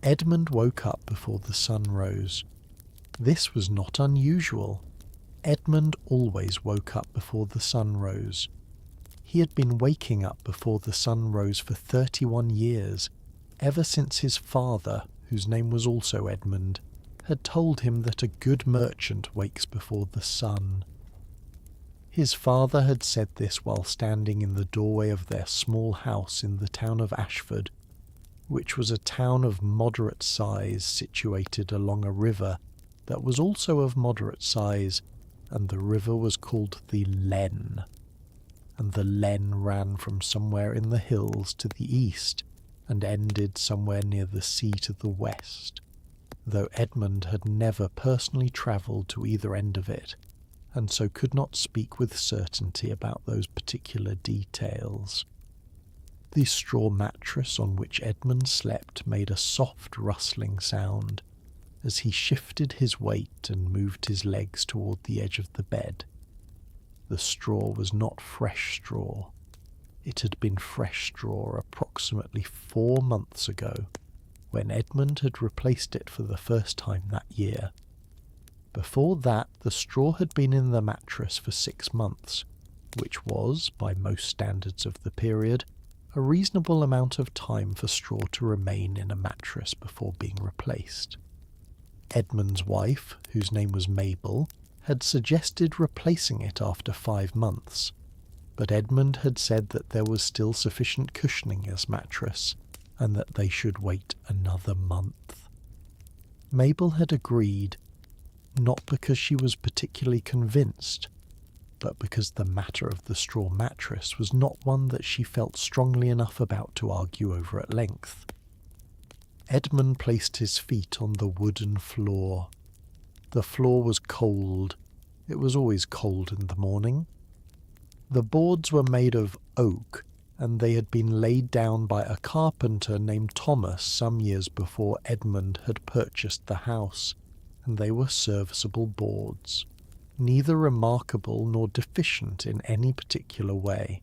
Edmund woke up before the sun rose. This was not unusual. Edmund always woke up before the sun rose. He had been waking up before the sun rose for 31 years, ever since his father, whose name was also Edmund, had told him that a good merchant wakes before the sun. His father had said this while standing in the doorway of their small house in the town of Ashford, which was a town of moderate size situated along a river that was also of moderate size, and the river was called the Len. And the Len ran from somewhere in the hills to the east and ended somewhere near the sea to the west, though Edmund had never personally travelled to either end of it, and so could not speak with certainty about those particular details. The straw mattress on which Edmund slept made a soft rustling sound as he shifted his weight and moved his legs toward the edge of the bed. The straw was not fresh straw. It had been fresh straw approximately 4 months ago, when Edmund had replaced it for the first time that year. Before that, the straw had been in the mattress for 6 months, which was, by most standards of the period, a reasonable amount of time for straw to remain in a mattress before being replaced. Edmund's wife, whose name was Mabel, had suggested replacing it after 5 months, but Edmund had said that there was still sufficient cushioning as mattress, and that they should wait another month. Mabel had agreed, not because she was particularly convinced, but because the matter of the straw mattress was not one that she felt strongly enough about to argue over at length. Edmund placed his feet on the wooden floor. The floor was cold. It was always cold in the morning. The boards were made of oak, and they had been laid down by a carpenter named Thomas some years before Edmund had purchased the house, and they were serviceable boards, neither remarkable nor deficient in any particular way.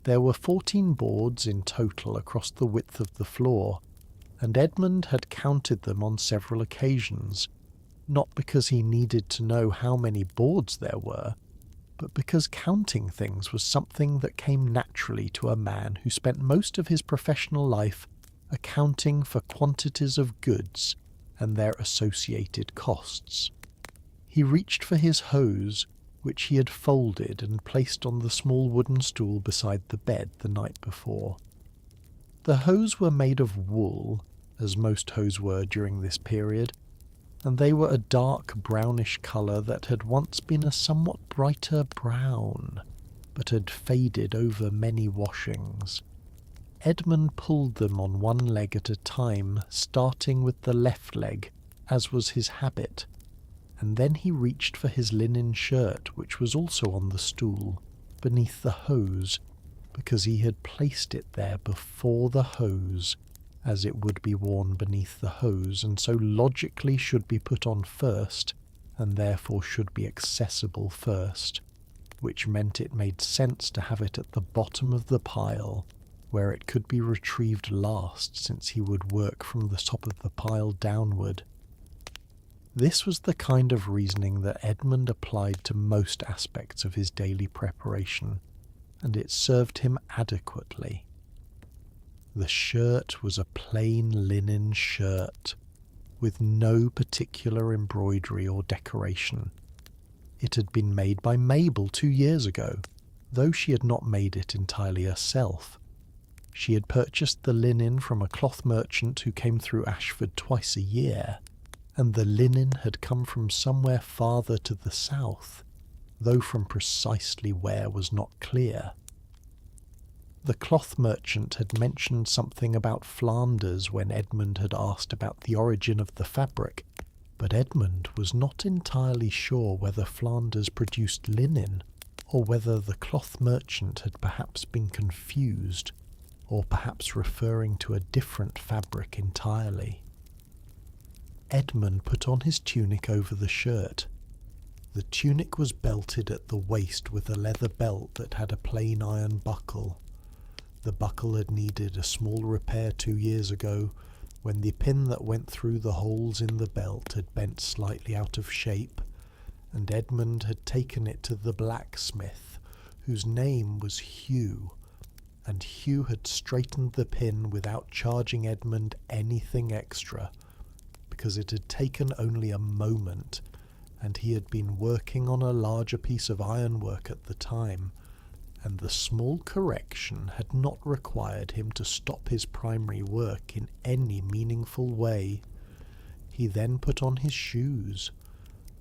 There were 14 boards in total across the width of the floor, and Edmund had counted them on several occasions, not because he needed to know how many boards there were, but because counting things was something that came naturally to a man who spent most of his professional life accounting for quantities of goods and their associated costs. He reached for his hose, which he had folded and placed on the small wooden stool beside the bed the night before. The hose were made of wool, as most hose were during this period, and they were a dark brownish colour that had once been a somewhat brighter brown, but had faded over many washings. Edmund pulled them on one leg at a time, starting with the left leg, as was his habit, and then he reached for his linen shirt, which was also on the stool, beneath the hose, because he had placed it there before the hose, as it would be worn beneath the hose, and so logically should be put on first, and therefore should be accessible first, which meant it made sense to have it at the bottom of the pile, where it could be retrieved last, since he would work from the top of the pile downward. This was the kind of reasoning that Edmund applied to most aspects of his daily preparation, and it served him adequately. The shirt was a plain linen shirt, with no particular embroidery or decoration. It had been made by Mabel 2 years ago, though she had not made it entirely herself. She had purchased the linen from a cloth merchant who came through Ashford twice a year, and the linen had come from somewhere farther to the south, though from precisely where was not clear. The cloth merchant had mentioned something about Flanders when Edmund had asked about the origin of the fabric, but Edmund was not entirely sure whether Flanders produced linen, or whether the cloth merchant had perhaps been confused, or perhaps referring to a different fabric entirely. Edmund put on his tunic over the shirt. The tunic was belted at the waist with a leather belt that had a plain iron buckle. The buckle had needed a small repair 2 years ago, when the pin that went through the holes in the belt had bent slightly out of shape, and Edmund had taken it to the blacksmith, whose name was Hugh, and Hugh had straightened the pin without charging Edmund anything extra, because it had taken only a moment, and he had been working on a larger piece of ironwork at the time, and the small correction had not required him to stop his primary work in any meaningful way. He then put on his shoes.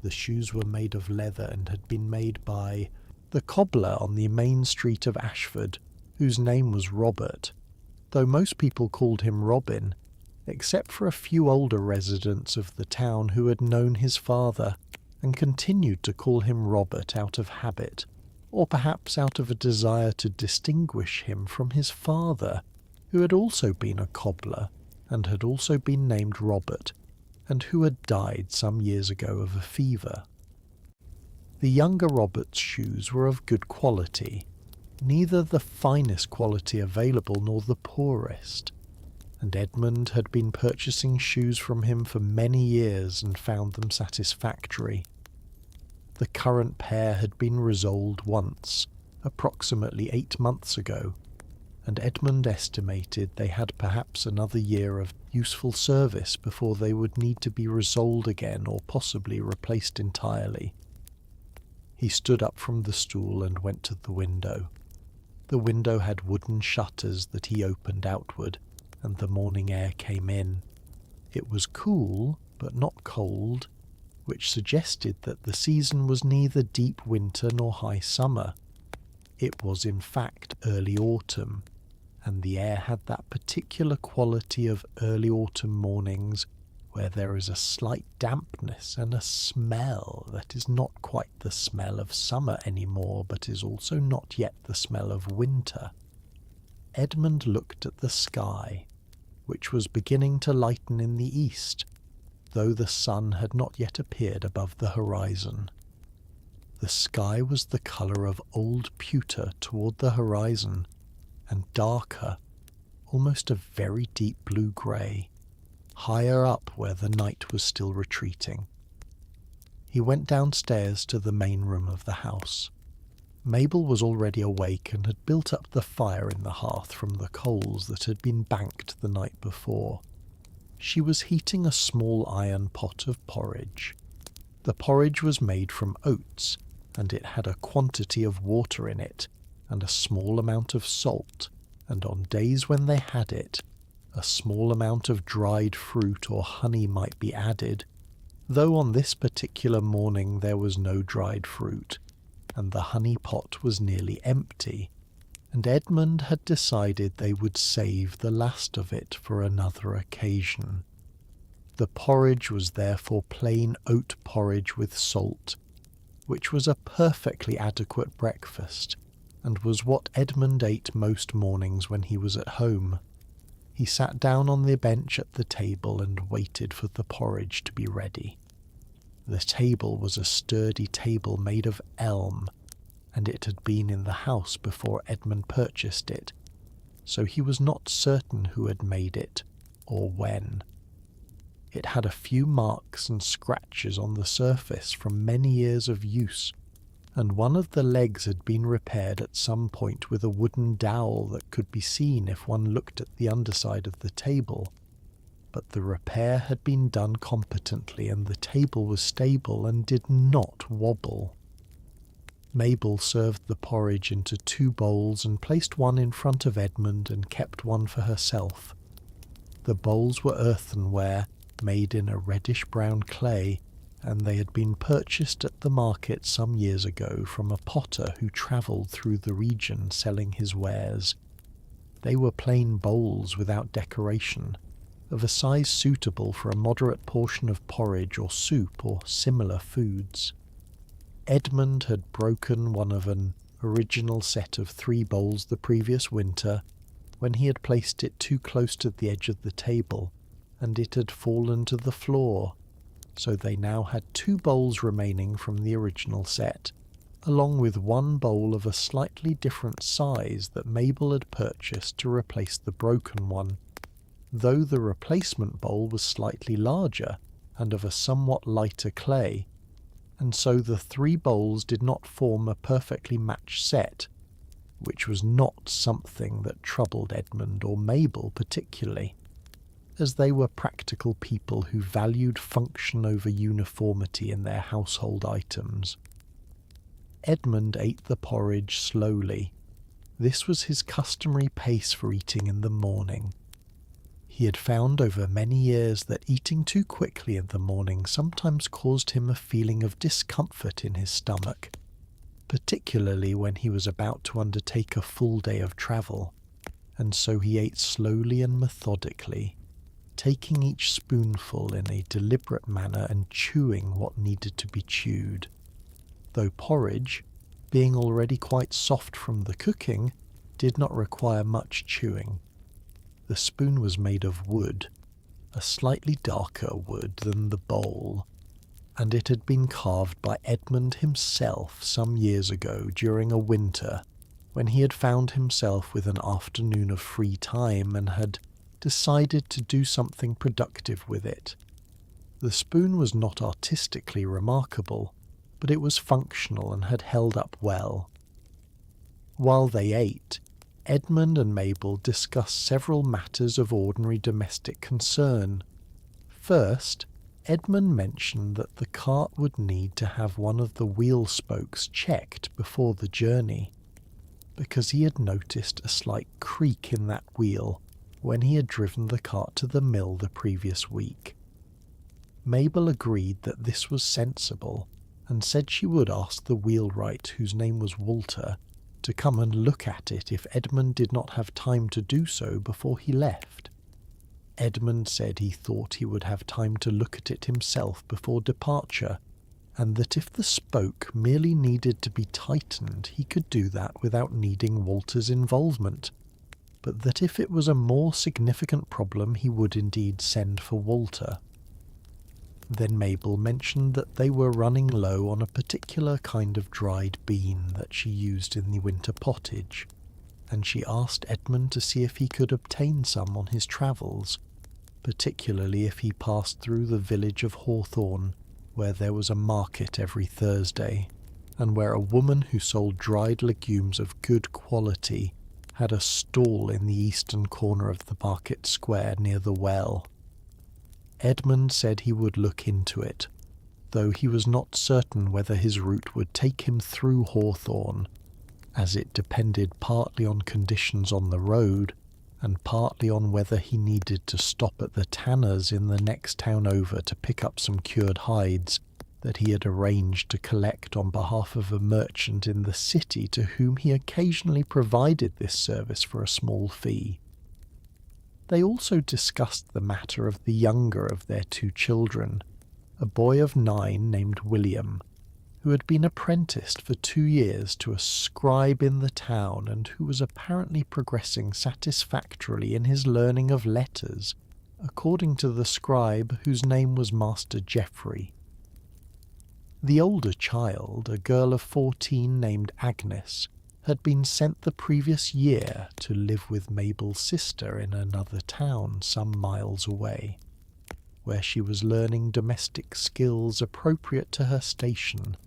The shoes were made of leather and had been made by the cobbler on the main street of Ashford, whose name was Robert, though most people called him Robin, except for a few older residents of the town who had known his father and continued to call him Robert out of habit, or perhaps out of a desire to distinguish him from his father, who had also been a cobbler and had also been named Robert, and who had died some years ago of a fever. The younger Robert's shoes were of good quality, neither the finest quality available nor the poorest, and Edmund had been purchasing shoes from him for many years and found them satisfactory. The current pair had been resoled once, approximately 8 months ago, and Edmund estimated they had perhaps another year of useful service before they would need to be resoled again or possibly replaced entirely. He stood up from the stool and went to the window. The window had wooden shutters that he opened outward, and the morning air came in. It was cool, but not cold, which suggested that the season was neither deep winter nor high summer. It was in fact early autumn, and the air had that particular quality of early autumn mornings where there is a slight dampness and a smell that is not quite the smell of summer anymore, but is also not yet the smell of winter. Edmund looked at the sky, which was beginning to lighten in the east, though the sun had not yet appeared above the horizon. The sky was the colour of old pewter toward the horizon, and darker, almost a very deep blue-grey, higher up where the night was still retreating. He went downstairs to the main room of the house. Mabel was already awake and had built up the fire in the hearth from the coals that had been banked the night before. She was heating a small iron pot of porridge. The porridge was made from oats, and it had a quantity of water in it, and a small amount of salt, and on days when they had it, a small amount of dried fruit or honey might be added, though on this particular morning there was no dried fruit, and the honey pot was nearly empty, and Edmund had decided they would save the last of it for another occasion. The porridge was therefore plain oat porridge with salt, which was a perfectly adequate breakfast, and was what Edmund ate most mornings when he was at home. He sat down on the bench at the table and waited for the porridge to be ready. The table was a sturdy table made of elm, and it had been in the house before Edmund purchased it, so he was not certain who had made it, or when. It had a few marks and scratches on the surface from many years of use, and one of the legs had been repaired at some point with a wooden dowel that could be seen if one looked at the underside of the table, but the repair had been done competently and the table was stable and did not wobble. Mabel served the porridge into 2 bowls and placed one in front of Edmund and kept one for herself. The bowls were earthenware, made in a reddish-brown clay, and they had been purchased at the market some years ago from a potter who travelled through the region selling his wares. They were plain bowls without decoration, of a size suitable for a moderate portion of porridge or soup or similar foods. Edmund had broken one of an original set of 3 bowls the previous winter, when he had placed it too close to the edge of the table, and it had fallen to the floor, so they now had 2 bowls remaining from the original set, along with 1 bowl of a slightly different size that Mabel had purchased to replace the broken one. though the replacement bowl was slightly larger and of a somewhat lighter clay, and so the three bowls did not form a perfectly matched set, which was not something that troubled Edmund or Mabel particularly, as they were practical people who valued function over uniformity in their household items. Edmund ate the porridge slowly. This was his customary pace for eating in the morning. He had found over many years that eating too quickly in the morning sometimes caused him a feeling of discomfort in his stomach, particularly when he was about to undertake a full day of travel, and so he ate slowly and methodically, taking each spoonful in a deliberate manner and chewing what needed to be chewed. Though porridge, being already quite soft from the cooking, did not require much chewing. The spoon was made of wood, a slightly darker wood than the bowl, and it had been carved by Edmund himself some years ago during a winter when he had found himself with an afternoon of free time and had decided to do something productive with it. The spoon was not artistically remarkable, but it was functional and had held up well. While they ate, Edmund and Mabel discussed several matters of ordinary domestic concern. First, Edmund mentioned that the cart would need to have one of the wheel spokes checked before the journey, because he had noticed a slight creak in that wheel when he had driven the cart to the mill the previous week. Mabel agreed that this was sensible and said she would ask the wheelwright, whose name was Walter, to come and look at it if Edmund did not have time to do so before he left. Edmund said he thought he would have time to look at it himself before departure, and that if the spoke merely needed to be tightened he could do that without needing Walter's involvement, but that if it was a more significant problem he would indeed send for Walter. Then Mabel mentioned that they were running low on a particular kind of dried bean that she used in the winter pottage, and she asked Edmund to see if he could obtain some on his travels, particularly if he passed through the village of Hawthorne, where there was a market every Thursday, and where a woman who sold dried legumes of good quality had a stall in the eastern corner of the market square near the well. Edmund said he would look into it, though he was not certain whether his route would take him through Hawthorne, as it depended partly on conditions on the road and partly on whether he needed to stop at the tanner's in the next town over to pick up some cured hides that he had arranged to collect on behalf of a merchant in the city to whom he occasionally provided this service for a small fee. They also discussed the matter of the younger of their two children, a boy of 9 named William, who had been apprenticed for 2 years to a scribe in the town and who was apparently progressing satisfactorily in his learning of letters, according to the scribe, whose name was Master Geoffrey. The older child, a girl of 14 named Agnes, had been sent the previous year to live with Mabel's sister in another town some miles away, where she was learning domestic skills appropriate to her station,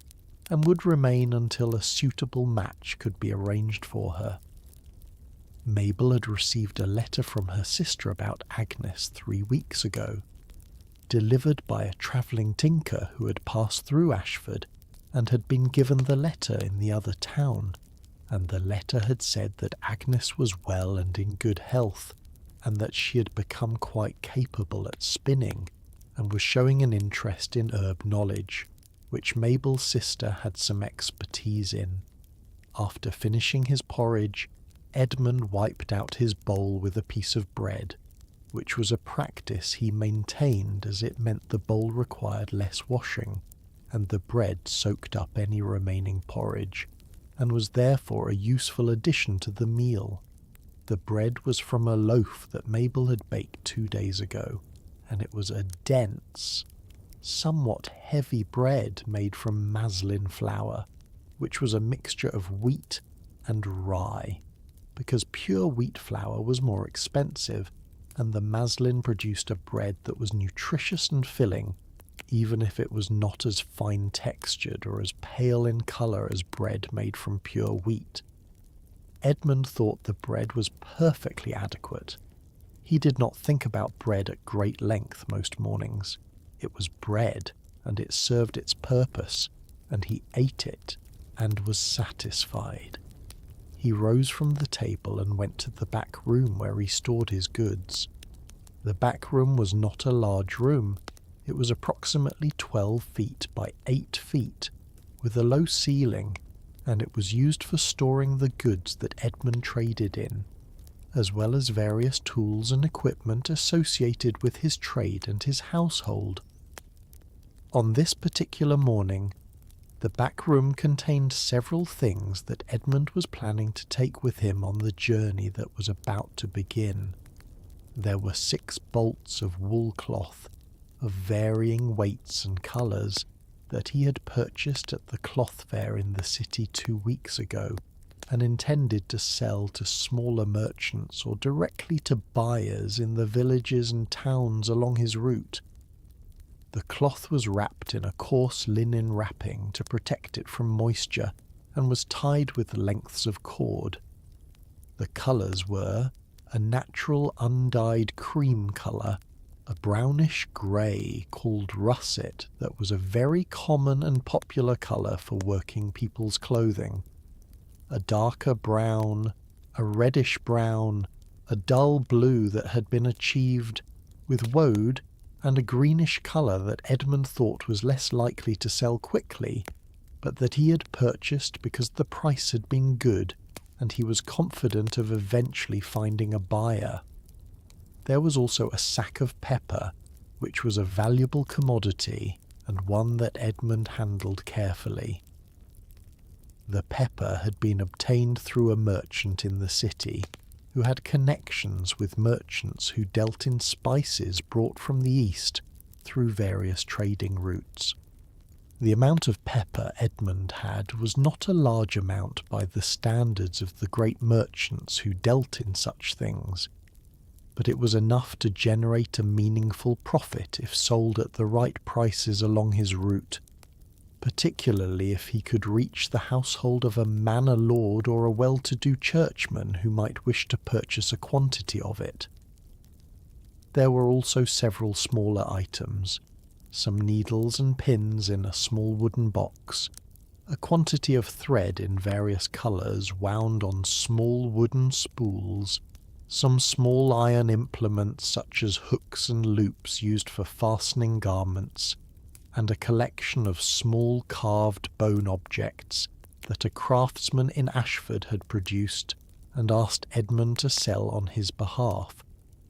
and would remain until a suitable match could be arranged for her. Mabel had received a letter from her sister about Agnes 3 weeks ago, delivered by a travelling tinker who had passed through Ashford and had been given the letter in the other town, and the letter had said that Agnes was well and in good health, and that she had become quite capable at spinning, and was showing an interest in herb knowledge, which Mabel's sister had some expertise in. After finishing his porridge, Edmund wiped out his bowl with a piece of bread, which was a practice he maintained as it meant the bowl required less washing, and the bread soaked up any remaining porridge, and was therefore a useful addition to the meal. The bread was from a loaf that Mabel had baked 2 days ago, and it was a dense, somewhat heavy bread made from maslin flour, which was a mixture of wheat and rye, because pure wheat flour was more expensive, and the maslin produced a bread that was nutritious and filling, even if it was not as fine-textured or as pale in colour as bread made from pure wheat. Edmund thought the bread was perfectly adequate. He did not think about bread at great length most mornings. It was bread, and it served its purpose, and he ate it, and was satisfied. He rose from the table and went to the back room where he stored his goods. The back room was not a large room. It was approximately 12 feet by 8 feet, with a low ceiling, and it was used for storing the goods that Edmund traded in, as well as various tools and equipment associated with his trade and his household. On this particular morning, the back room contained several things that Edmund was planning to take with him on the journey that was about to begin. There were 6 bolts of wool cloth of varying weights and colours that he had purchased at the cloth fair in the city 2 weeks ago, and intended to sell to smaller merchants or directly to buyers in the villages and towns along his route. The cloth was wrapped in a coarse linen wrapping to protect it from moisture, and was tied with lengths of cord. The colours were a natural undyed cream colour, a brownish grey called russet that was a very common and popular colour for working people's clothing, a darker brown, a reddish brown, a dull blue that had been achieved with woad, and a greenish colour that Edmund thought was less likely to sell quickly, but that he had purchased because the price had been good and he was confident of eventually finding a buyer. There was also a sack of pepper, which was a valuable commodity and one that Edmund handled carefully. The pepper had been obtained through a merchant in the city, who had connections with merchants who dealt in spices brought from the east through various trading routes. The amount of pepper Edmund had was not a large amount by the standards of the great merchants who dealt in such things, but it was enough to generate a meaningful profit if sold at the right prices along his route, particularly if he could reach the household of a manor lord or a well-to-do churchman who might wish to purchase a quantity of it. There were also several smaller items, some needles and pins in a small wooden box, a quantity of thread in various colours wound on small wooden spools, some small iron implements such as hooks and loops used for fastening garments, and a collection of small carved bone objects that a craftsman in Ashford had produced and asked Edmund to sell on his behalf,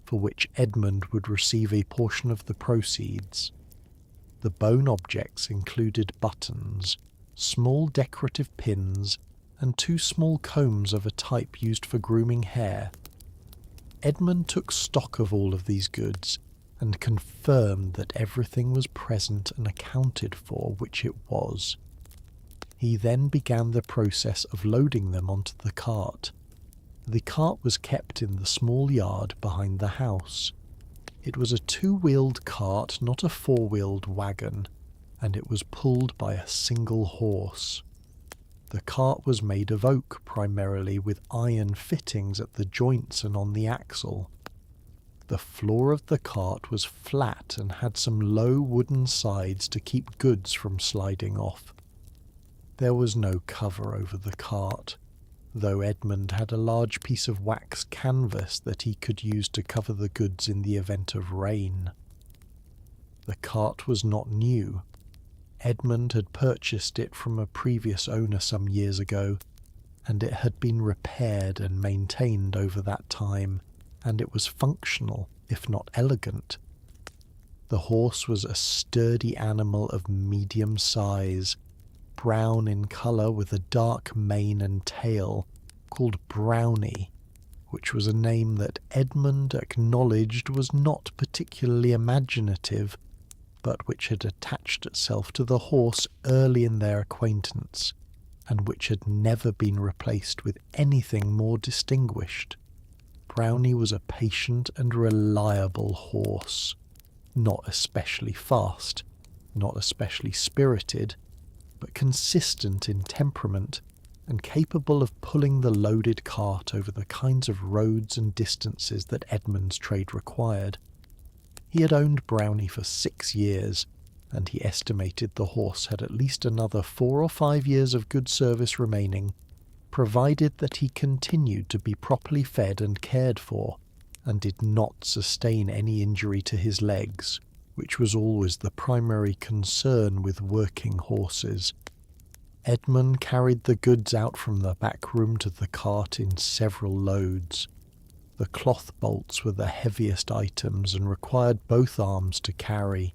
for which Edmund would receive a portion of the proceeds. The bone objects included buttons, small decorative pins, and 2 small combs of a type used for grooming hair. Edmund took stock of all of these goods and confirmed that everything was present and accounted for, which it was. He then began the process of loading them onto the cart. The cart was kept in the small yard behind the house. It was a 2-wheeled cart, not a 4-wheeled wagon, and it was pulled by a single horse. The cart was made of oak primarily, with iron fittings at the joints and on the axle. The floor of the cart was flat and had some low wooden sides to keep goods from sliding off. There was no cover over the cart, though Edmund had a large piece of wax canvas that he could use to cover the goods in the event of rain. The cart was not new. Edmund had purchased it from a previous owner some years ago, and it had been repaired and maintained over that time, and it was functional, if not elegant. The horse was a sturdy animal of medium size, brown in colour with a dark mane and tail, called Brownie, which was a name that Edmund acknowledged was not particularly imaginative, but which had attached itself to the horse early in their acquaintance, and which had never been replaced with anything more distinguished. Brownie was a patient and reliable horse, not especially fast, not especially spirited, but consistent in temperament and capable of pulling the loaded cart over the kinds of roads and distances that Edmund's trade required. He had owned Brownie for 6 years, and he estimated the horse had at least another 4 or 5 years of good service remaining, provided that he continued to be properly fed and cared for, and did not sustain any injury to his legs, which was always the primary concern with working horses. Edmund carried the goods out from the back room to the cart in several loads. The cloth bolts were the heaviest items and required both arms to carry.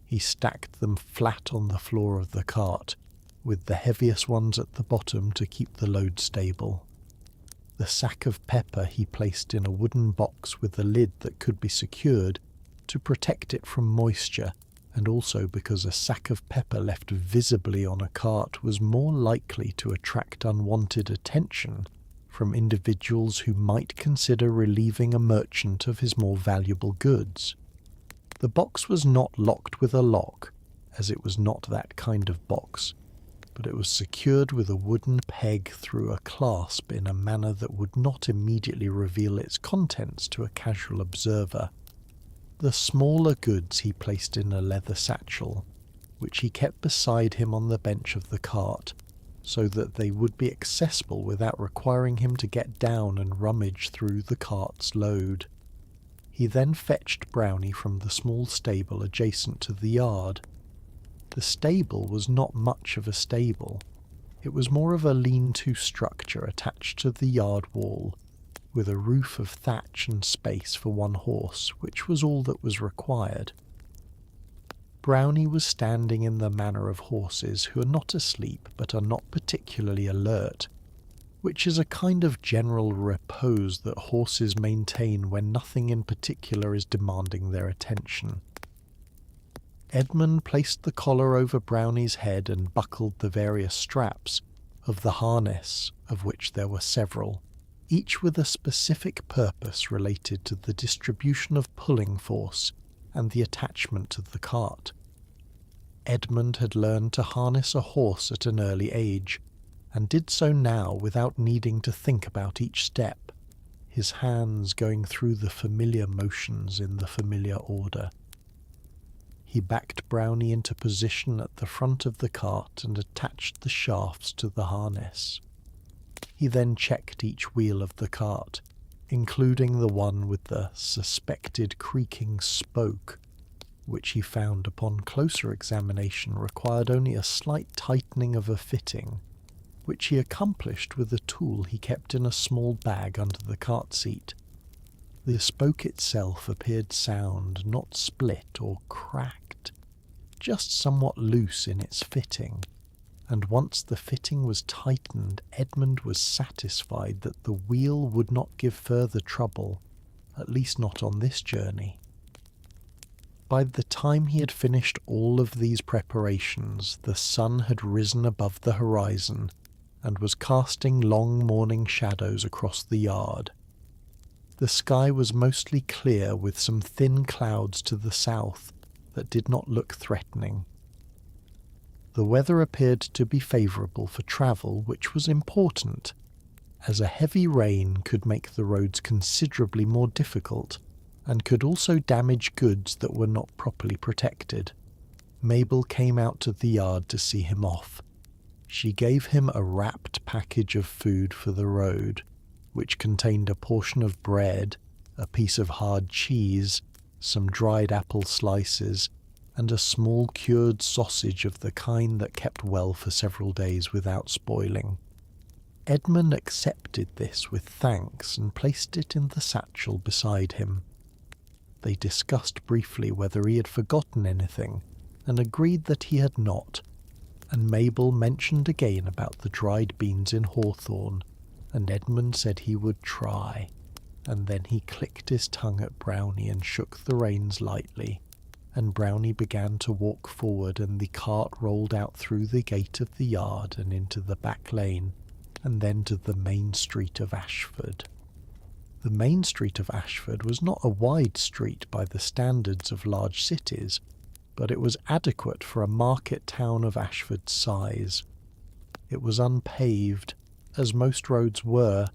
He stacked them flat on the floor of the cart, with the heaviest ones at the bottom to keep the load stable. The sack of pepper he placed in a wooden box with a lid that could be secured to protect it from moisture, and also because a sack of pepper left visibly on a cart was more likely to attract unwanted attention from individuals who might consider relieving a merchant of his more valuable goods. The box was not locked with a lock, as it was not that kind of box, but it was secured with a wooden peg through a clasp in a manner that would not immediately reveal its contents to a casual observer. The smaller goods he placed in a leather satchel, which he kept beside him on the bench of the cart, so that they would be accessible without requiring him to get down and rummage through the cart's load. He then fetched Brownie from the small stable adjacent to the yard. The stable was not much of a stable. It was more of a lean-to structure attached to the yard wall, with a roof of thatch and space for one horse, which was all that was required. Brownie was standing in the manner of horses who are not asleep but are not particularly alert, which is a kind of general repose that horses maintain when nothing in particular is demanding their attention. Edmund placed the collar over Brownie's head and buckled the various straps of the harness, of which there were several, each with a specific purpose related to the distribution of pulling force and the attachment to the cart. Edmund had learned to harness a horse at an early age, and did so now without needing to think about each step, his hands going through the familiar motions in the familiar order. He backed Brownie into position at the front of the cart and attached the shafts to the harness. He then checked each wheel of the cart, including the one with the suspected creaking spoke, which he found upon closer examination required only a slight tightening of a fitting, which he accomplished with a tool he kept in a small bag under the cart seat. The spoke itself appeared sound, not split or cracked, just somewhat loose in its fitting, and once the fitting was tightened, Edmund was satisfied that the wheel would not give further trouble, at least not on this journey. By the time he had finished all of these preparations, the sun had risen above the horizon and was casting long morning shadows across the yard. The sky was mostly clear, with some thin clouds to the south that did not look threatening. The weather appeared to be favourable for travel, which was important, as a heavy rain could make the roads considerably more difficult, and could also damage goods that were not properly protected. Mabel came out to the yard to see him off. She gave him a wrapped package of food for the road, which contained a portion of bread, a piece of hard cheese, some dried apple slices, and a small cured sausage of the kind that kept well for several days without spoiling. Edmund accepted this with thanks and placed it in the satchel beside him. They discussed briefly whether he had forgotten anything, and agreed that he had not, and Mabel mentioned again about the dried beans in hawthorn, and Edmund said he would try, and then he clicked his tongue at Brownie and shook the reins lightly, and Brownie began to walk forward, and the cart rolled out through the gate of the yard and into the back lane, and then to the main street of Ashford. The main street of Ashford was not a wide street by the standards of large cities, but it was adequate for a market town of Ashford's size. It was unpaved, as most roads were,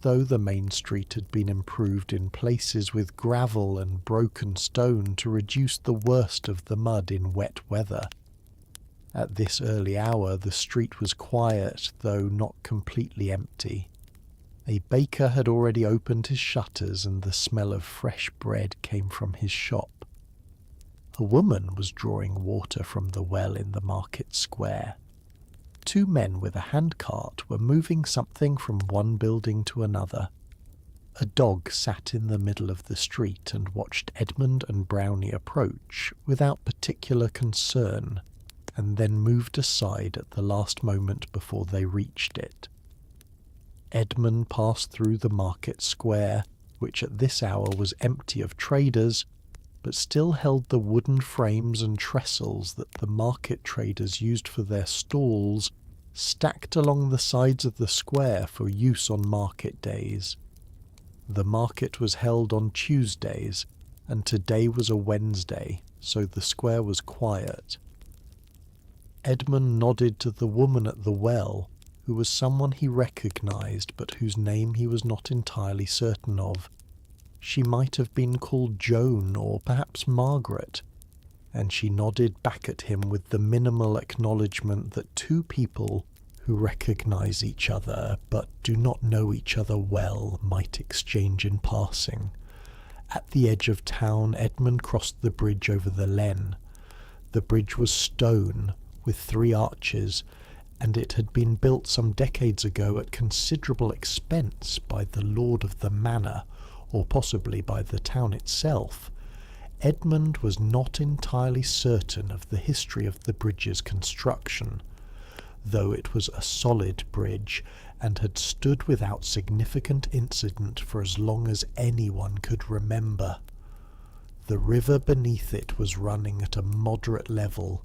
though the main street had been improved in places with gravel and broken stone to reduce the worst of the mud in wet weather. At this early hour the street was quiet, though not completely empty. A baker had already opened his shutters, and the smell of fresh bread came from his shop. A woman was drawing water from the well in the market square. Two men with a handcart were moving something from one building to another. A dog sat in the middle of the street and watched Edmund and Brownie approach without particular concern, and then moved aside at the last moment before they reached it. Edmund passed through the market square, which at this hour was empty of traders, but still held the wooden frames and trestles that the market traders used for their stalls, stacked along the sides of the square for use on market days. The market was held on Tuesdays, and today was a Wednesday, so the square was quiet. Edmund nodded to the woman at the well, who was someone he recognised but whose name he was not entirely certain of. She might have been called Joan or perhaps Margaret, and she nodded back at him with the minimal acknowledgement that two people who recognise each other but do not know each other well might exchange in passing. At the edge of town, Edmund crossed the bridge over the Len. The bridge was stone, with 3 arches, and it had been built some decades ago at considerable expense by the lord of the manor, or possibly by the town itself. Edmund was not entirely certain of the history of the bridge's construction, though it was a solid bridge and had stood without significant incident for as long as anyone could remember. The river beneath it was running at a moderate level,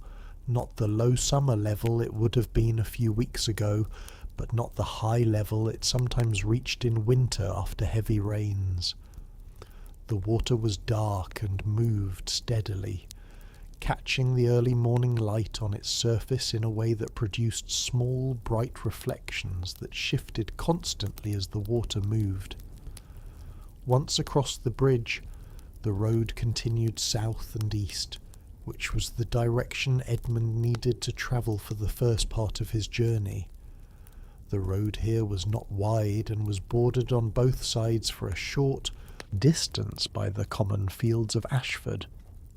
not the low summer level it would have been a few weeks ago, but not the high level it sometimes reached in winter after heavy rains. The water was dark and moved steadily, catching the early morning light on its surface in a way that produced small, bright reflections that shifted constantly as the water moved. Once across the bridge, the road continued south and east, which was the direction Edmund needed to travel for the first part of his journey. The road here was not wide and was bordered on both sides for a short distance by the common fields of Ashford,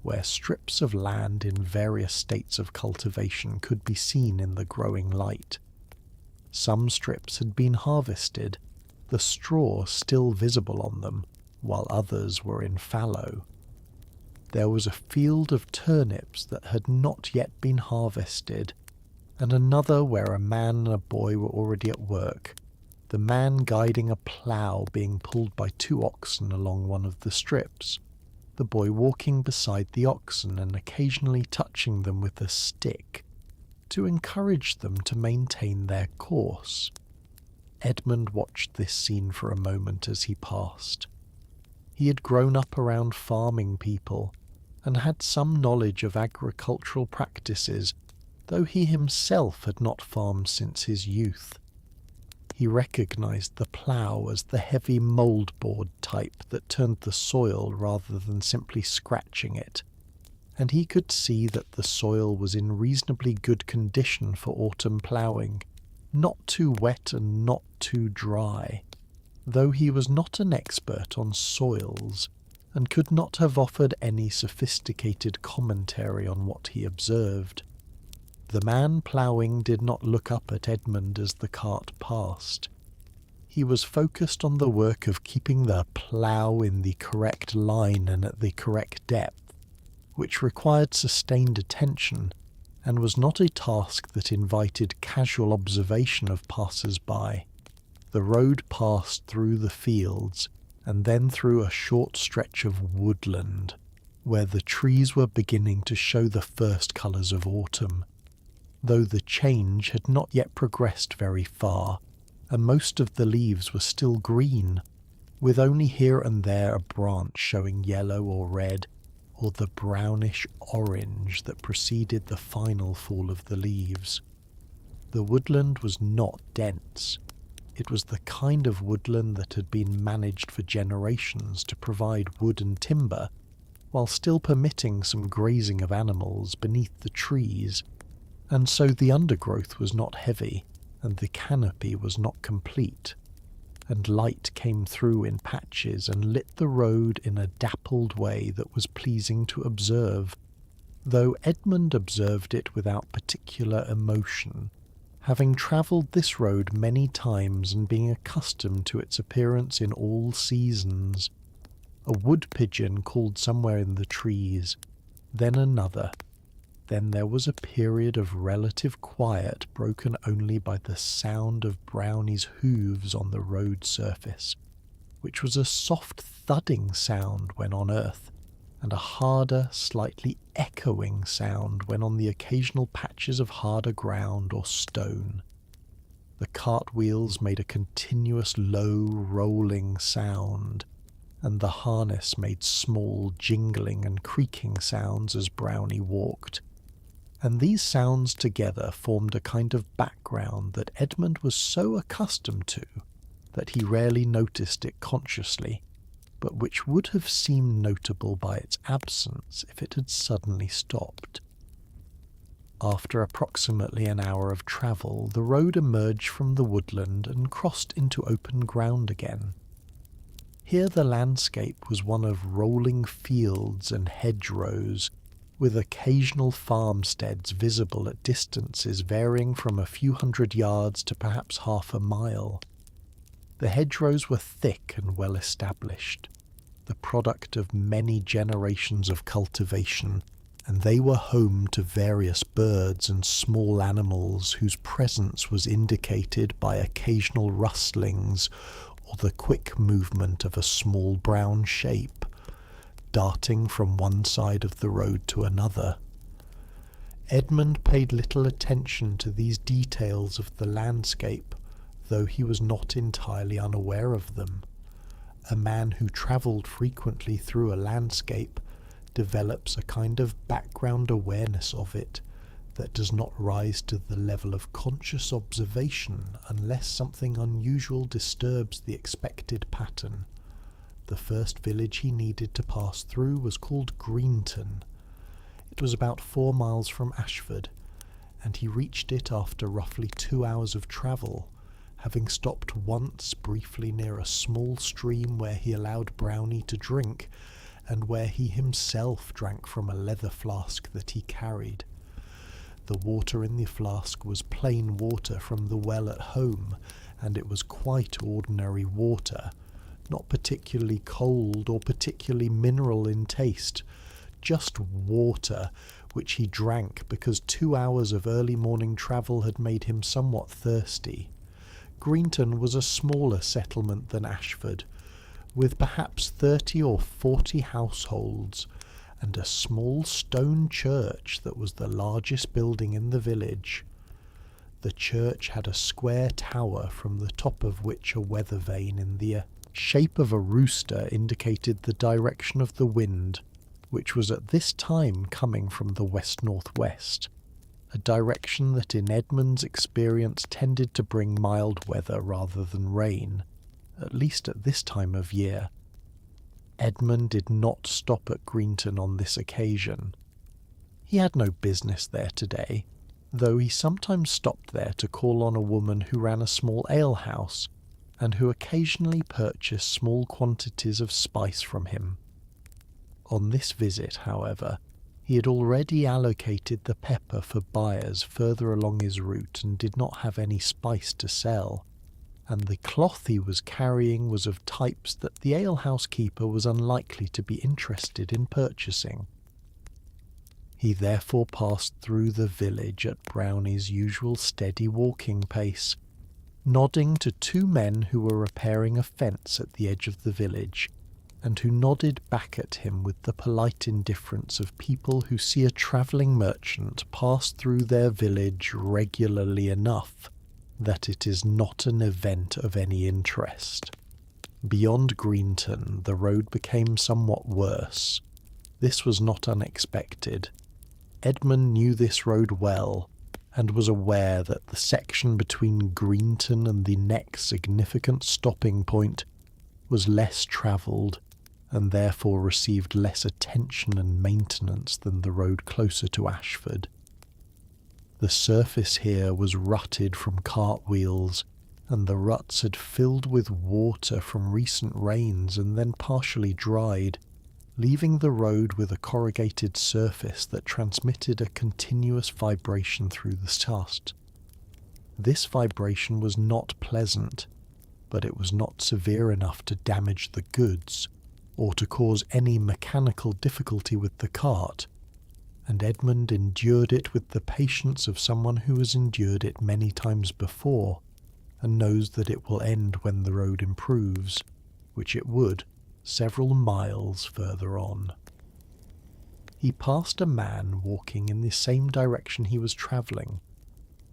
where strips of land in various states of cultivation could be seen in the growing light. Some strips had been harvested, the straw still visible on them, while others were in fallow. There was a field of turnips that had not yet been harvested, and another where a man and a boy were already at work, the man guiding a plough being pulled by 2 oxen along one of the strips, the boy walking beside the oxen and occasionally touching them with a stick to encourage them to maintain their course. Edmund watched this scene for a moment as he passed. He had grown up around farming people, and had some knowledge of agricultural practices, though he himself had not farmed since his youth. He recognised the plough as the heavy mouldboard type that turned the soil rather than simply scratching it, and he could see that the soil was in reasonably good condition for autumn ploughing, not too wet and not too dry, though he was not an expert on soils, and could not have offered any sophisticated commentary on what he observed. The man ploughing did not look up at Edmund as the cart passed. He was focused on the work of keeping the plough in the correct line and at the correct depth, which required sustained attention, and was not a task that invited casual observation of passers-by. The road passed through the fields, and then through a short stretch of woodland, where the trees were beginning to show the first colours of autumn, though the change had not yet progressed very far, and most of the leaves were still green. with only here and there a branch showing yellow or red, or the brownish orange that preceded the final fall of the leaves. The woodland was not dense. It was the kind of woodland that had been managed for generations to provide wood and timber, while still permitting some grazing of animals beneath the trees, and so the undergrowth was not heavy, and the canopy was not complete, and light came through in patches and lit the road in a dappled way that was pleasing to observe, though Edmund observed it without particular emotion, having travelled this road many times and being accustomed to its appearance in all seasons. A wood pigeon called somewhere in the trees, then another. Then there was a period of relative quiet broken only by the sound of Brownie's hooves on the road surface, which was a soft thudding sound when on earth, and a harder, slightly echoing sound when on the occasional patches of harder ground or stone. The cartwheels made a continuous low rolling sound, and the harness made small jingling and creaking sounds as Brownie walked, and these sounds together formed a kind of background that Edmund was so accustomed to that he rarely noticed it consciously, but which would have seemed notable by its absence if it had suddenly stopped. After approximately an hour of travel, the road emerged from the woodland and crossed into open ground again. Here the landscape was one of rolling fields and hedgerows, with occasional farmsteads visible at distances varying from a few hundred yards to perhaps half a mile. The hedgerows were thick and well established, the product of many generations of cultivation, and they were home to various birds and small animals whose presence was indicated by occasional rustlings or the quick movement of a small brown shape, darting from one side of the road to another. Edmund paid little attention to these details of the landscape, though he was not entirely unaware of them. A man who travelled frequently through a landscape develops a kind of background awareness of it that does not rise to the level of conscious observation unless something unusual disturbs the expected pattern. The first village he needed to pass through was called Greenton. It was about 4 miles from Ashford, and he reached it after roughly 2 hours of travel, having stopped once briefly near a small stream where he allowed Brownie to drink, and where he himself drank from a leather flask that he carried. The water in the flask was plain water from the well at home, and it was quite ordinary water, not particularly cold or particularly mineral in taste, just water, which he drank because 2 hours of early morning travel had made him somewhat thirsty. Greenton was a smaller settlement than Ashford, with perhaps 30 or 40 households, and a small stone church that was the largest building in the village. The church had a square tower from the top of which a weather vane in the shape of a rooster indicated the direction of the wind, which was at this time coming from the west-northwest, a direction that in Edmund's experience tended to bring mild weather rather than rain, at least at this time of year. Edmund did not stop at Greenton on this occasion. He had no business there today, though he sometimes stopped there to call on a woman who ran a small alehouse, and who occasionally purchased small quantities of spice from him. On this visit, however, he had already allocated the pepper for buyers further along his route and did not have any spice to sell, and the cloth he was carrying was of types that the alehouse keeper was unlikely to be interested in purchasing. He therefore passed through the village at Brownie's usual steady walking pace, nodding to 2 men who were repairing a fence at the edge of the village, and who nodded back at him with the polite indifference of people who see a travelling merchant pass through their village regularly enough that it is not an event of any interest. Beyond Greenton, the road became somewhat worse. This was not unexpected. Edmund knew this road well, and was aware that the section between Greenton and the next significant stopping point was less travelled, and therefore received less attention and maintenance than the road closer to Ashford. The surface here was rutted from cartwheels, and the ruts had filled with water from recent rains and then partially dried, leaving the road with a corrugated surface that transmitted a continuous vibration through the dust. This vibration was not pleasant, but it was not severe enough to damage the goods, or to cause any mechanical difficulty with the cart, and Edmund endured it with the patience of someone who has endured it many times before, and knows that it will end when the road improves, which it would, several miles further on. He passed a man walking in the same direction he was travelling.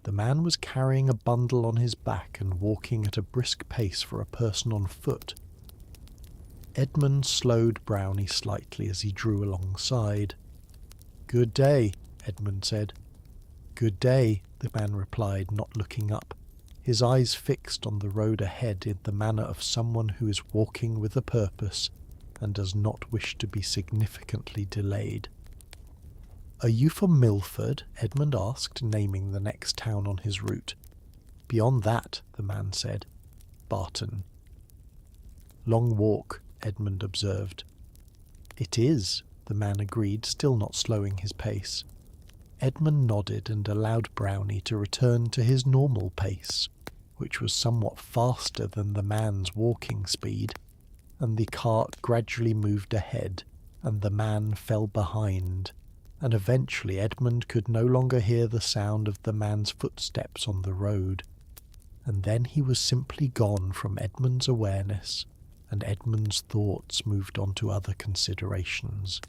The man was carrying a bundle on his back and walking at a brisk pace for a person on foot. Edmund slowed Brownie slightly as he drew alongside. "Good day," Edmund said. "Good day," the man replied, not looking up, his eyes fixed on the road ahead in the manner of someone who is walking with a purpose and does not wish to be significantly delayed. "Are you from Milford?" Edmund asked, naming the next town on his route. "Beyond that," the man said. "Barton." "Long walk," Edmund observed. "It is," the man agreed, still not slowing his pace. Edmund nodded and allowed Brownie to return to his normal pace, which was somewhat faster than the man's walking speed, and the cart gradually moved ahead, and the man fell behind, and eventually Edmund could no longer hear the sound of the man's footsteps on the road, and then he was simply gone from Edmund's awareness, and Edmund's thoughts moved on to other considerations.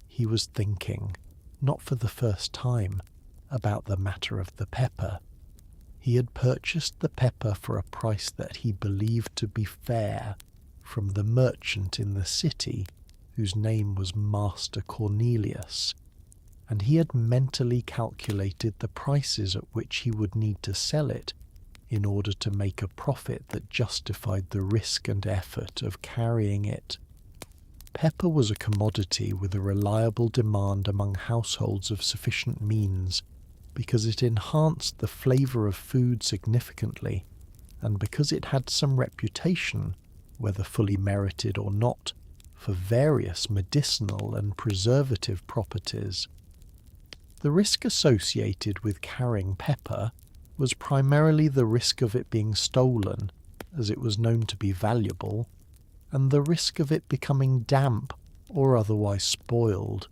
He was thinking, not for the first time, about the matter of the pepper. He had purchased the pepper for a price that he believed to be fair from the merchant in the city, whose name was Master Cornelius, and he had mentally calculated the prices at which he would need to sell it in order to make a profit that justified the risk and effort of carrying it. Pepper was a commodity with a reliable demand among households of sufficient means, because it enhanced the flavour of food significantly, and because it had some reputation, whether fully merited or not, for various medicinal and preservative properties. The risk associated with carrying pepper was primarily the risk of it being stolen, as it was known to be valuable, and the risk of it becoming damp or otherwise spoiled,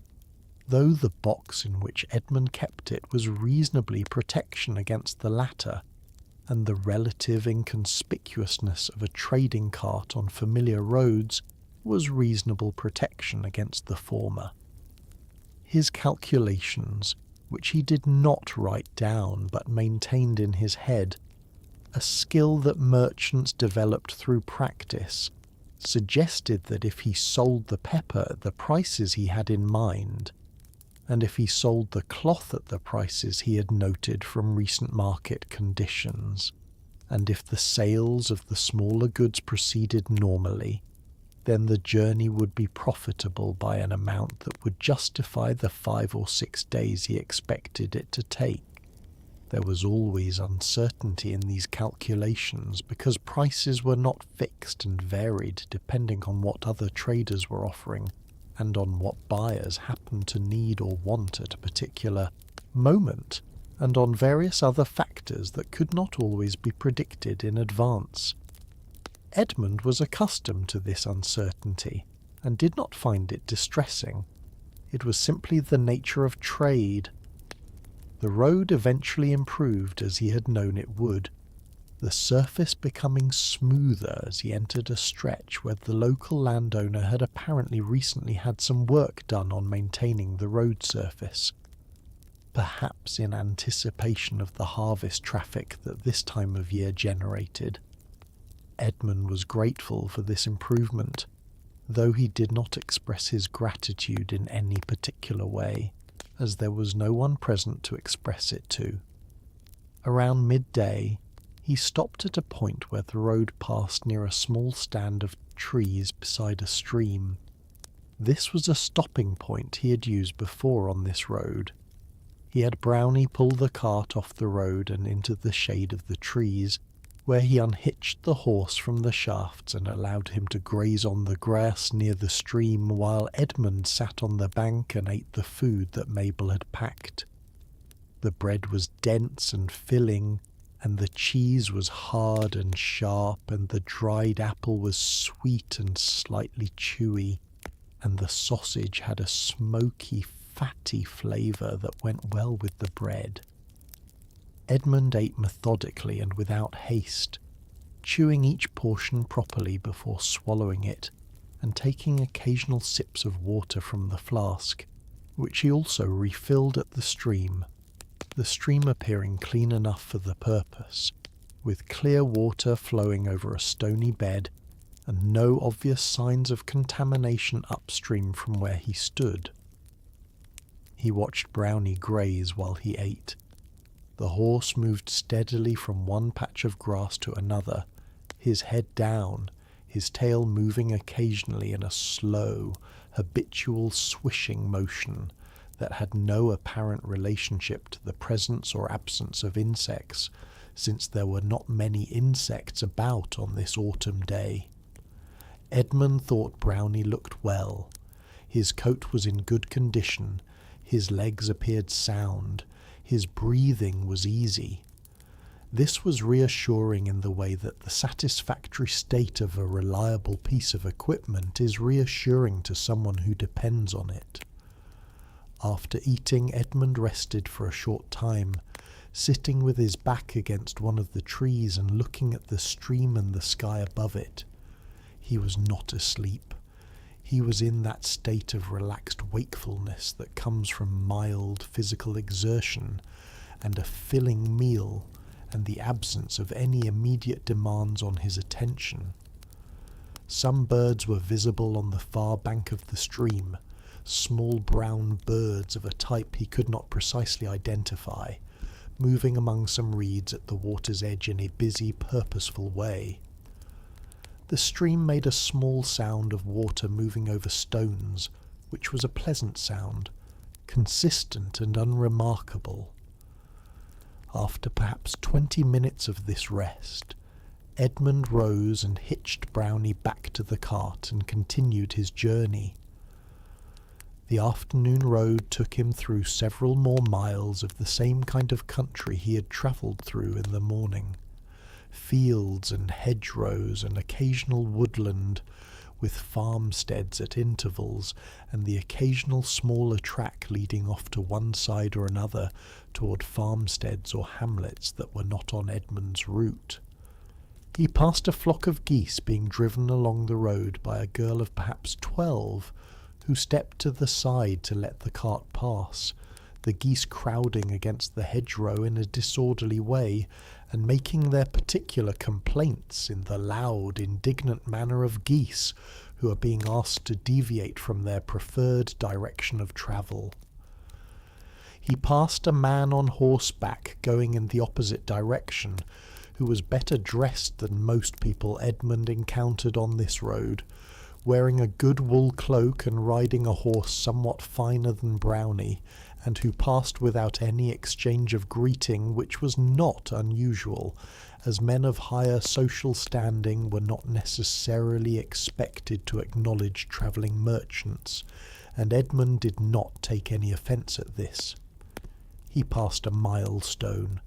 though the box in which Edmund kept it was reasonably protection against the latter, and the relative inconspicuousness of a trading cart on familiar roads was reasonable protection against the former. His calculations, which he did not write down but maintained in his head, a skill that merchants developed through practice, suggested that if he sold the pepper at the prices he had in mind, and if he sold the cloth at the prices he had noted from recent market conditions, and if the sales of the smaller goods proceeded normally, then the journey would be profitable by an amount that would justify the 5 or 6 days he expected it to take. There was always uncertainty in these calculations because prices were not fixed and varied depending on what other traders were offering and on what buyers happened to need or want at a particular moment, and on various other factors that could not always be predicted in advance. Edmund was accustomed to this uncertainty and did not find it distressing. It was simply the nature of trade. The road eventually improved as he had known it would, the surface becoming smoother as he entered a stretch where the local landowner had apparently recently had some work done on maintaining the road surface, perhaps in anticipation of the harvest traffic that this time of year generated. Edmund was grateful for this improvement, though he did not express his gratitude in any particular way, as there was no one present to express it to. Around midday, he stopped at a point where the road passed near a small stand of trees beside a stream. This was a stopping point he had used before on this road. He had Brownie pull the cart off the road and into the shade of the trees, where he unhitched the horse from the shafts and allowed him to graze on the grass near the stream while Edmund sat on the bank and ate the food that Mabel had packed. The bread was dense and filling, and the cheese was hard and sharp, and the dried apple was sweet and slightly chewy, and the sausage had a smoky, fatty flavour that went well with the bread. Edmund ate methodically and without haste, chewing each portion properly before swallowing it, and taking occasional sips of water from the flask, which he also refilled at the stream appearing clean enough for the purpose, with clear water flowing over a stony bed, and no obvious signs of contamination upstream from where he stood. He watched Brownie graze while he ate. The horse moved steadily from one patch of grass to another, his head down, his tail moving occasionally in a slow, habitual swishing motion that had no apparent relationship to the presence or absence of insects, since there were not many insects about on this autumn day. Edmund thought Brownie looked well. His coat was in good condition, his legs appeared sound, his breathing was easy. This was reassuring in the way that the satisfactory state of a reliable piece of equipment is reassuring to someone who depends on it. After eating, Edmund rested for a short time, sitting with his back against one of the trees and looking at the stream and the sky above it. He was not asleep. He was in that state of relaxed wakefulness that comes from mild physical exertion and a filling meal and the absence of any immediate demands on his attention. Some birds were visible on the far bank of the stream, small brown birds of a type he could not precisely identify, moving among some reeds at the water's edge in a busy, purposeful way. The stream made a small sound of water moving over stones, which was a pleasant sound, consistent and unremarkable. After perhaps 20 minutes of this rest, Edmund rose and hitched Brownie back to the cart and continued his journey. The afternoon road took him through several more miles of the same kind of country he had travelled through in the morning. Fields and hedgerows and occasional woodland, with farmsteads at intervals, and the occasional smaller track leading off to one side or another toward farmsteads or hamlets that were not on Edmund's route. He passed a flock of geese being driven along the road by a girl of perhaps 12, who stepped to the side to let the cart pass, the geese crowding against the hedgerow in a disorderly way, and making their particular complaints in the loud, indignant manner of geese who are being asked to deviate from their preferred direction of travel. He passed a man on horseback going in the opposite direction, who was better dressed than most people Edmund encountered on this road, wearing a good wool cloak and riding a horse somewhat finer than Brownie, and who passed without any exchange of greeting, which was not unusual, as men of higher social standing were not necessarily expected to acknowledge travelling merchants, and Edmund did not take any offence at this. He passed a milestone,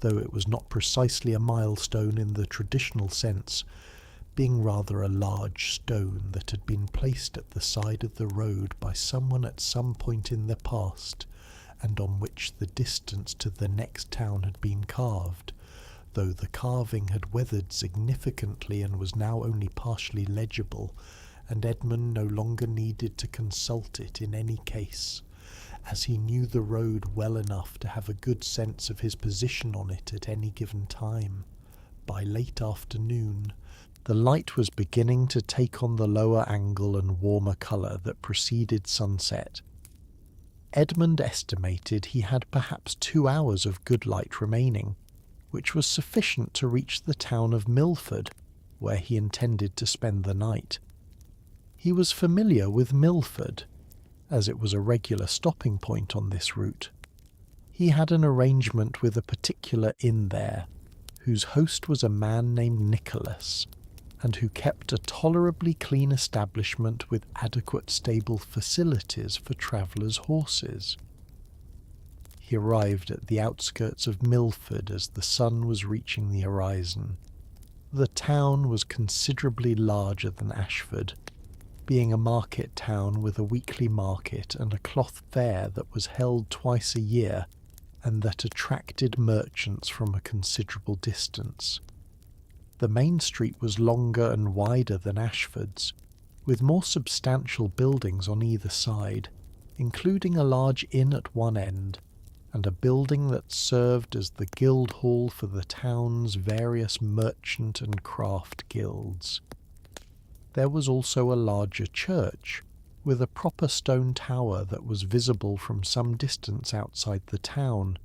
though it was not precisely a milestone in the traditional sense, being rather a large stone that had been placed at the side of the road by someone at some point in the past, and on which the distance to the next town had been carved, though the carving had weathered significantly and was now only partially legible, and Edmund no longer needed to consult it in any case, as he knew the road well enough to have a good sense of his position on it at any given time. By late afternoon, The light was beginning to take on the lower angle and warmer colour that preceded sunset. Edmund estimated he had perhaps 2 hours of good light remaining, which was sufficient to reach the town of Milford, where he intended to spend the night. He was familiar with Milford, as it was a regular stopping point on this route. He had an arrangement with a particular inn there, whose host was a man named Nicholas, and who kept a tolerably clean establishment with adequate stable facilities for travellers' horses. He arrived at the outskirts of Milford as the sun was reaching the horizon. The town was considerably larger than Ashford, being a market town with a weekly market and a cloth fair that was held twice a year and that attracted merchants from a considerable distance. The main street was longer and wider than Ashford's, with more substantial buildings on either side, including a large inn at one end, and a building that served as the guild hall for the town's various merchant and craft guilds. There was also a larger church, with a proper stone tower that was visible from some distance outside the town,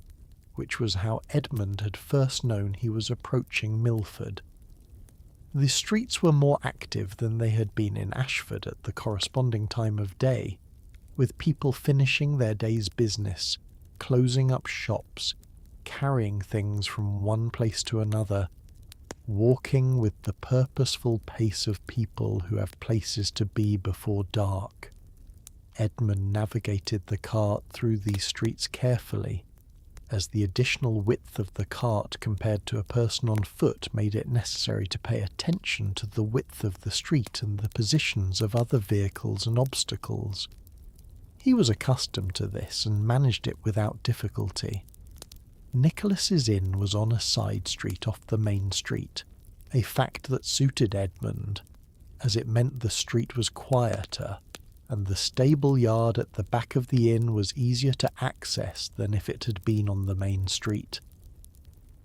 which was how Edmund had first known he was approaching Milford. The streets were more active than they had been in Ashford at the corresponding time of day, with people finishing their day's business, closing up shops, carrying things from one place to another, walking with the purposeful pace of people who have places to be before dark. Edmund navigated the cart through these streets carefully, as the additional width of the cart compared to a person on foot made it necessary to pay attention to the width of the street and the positions of other vehicles and obstacles. He was accustomed to this and managed it without difficulty. Nicholas's inn was on a side street off the main street, a fact that suited Edmund, as it meant the street was quieter, and the stable yard at the back of the inn was easier to access than if it had been on the main street.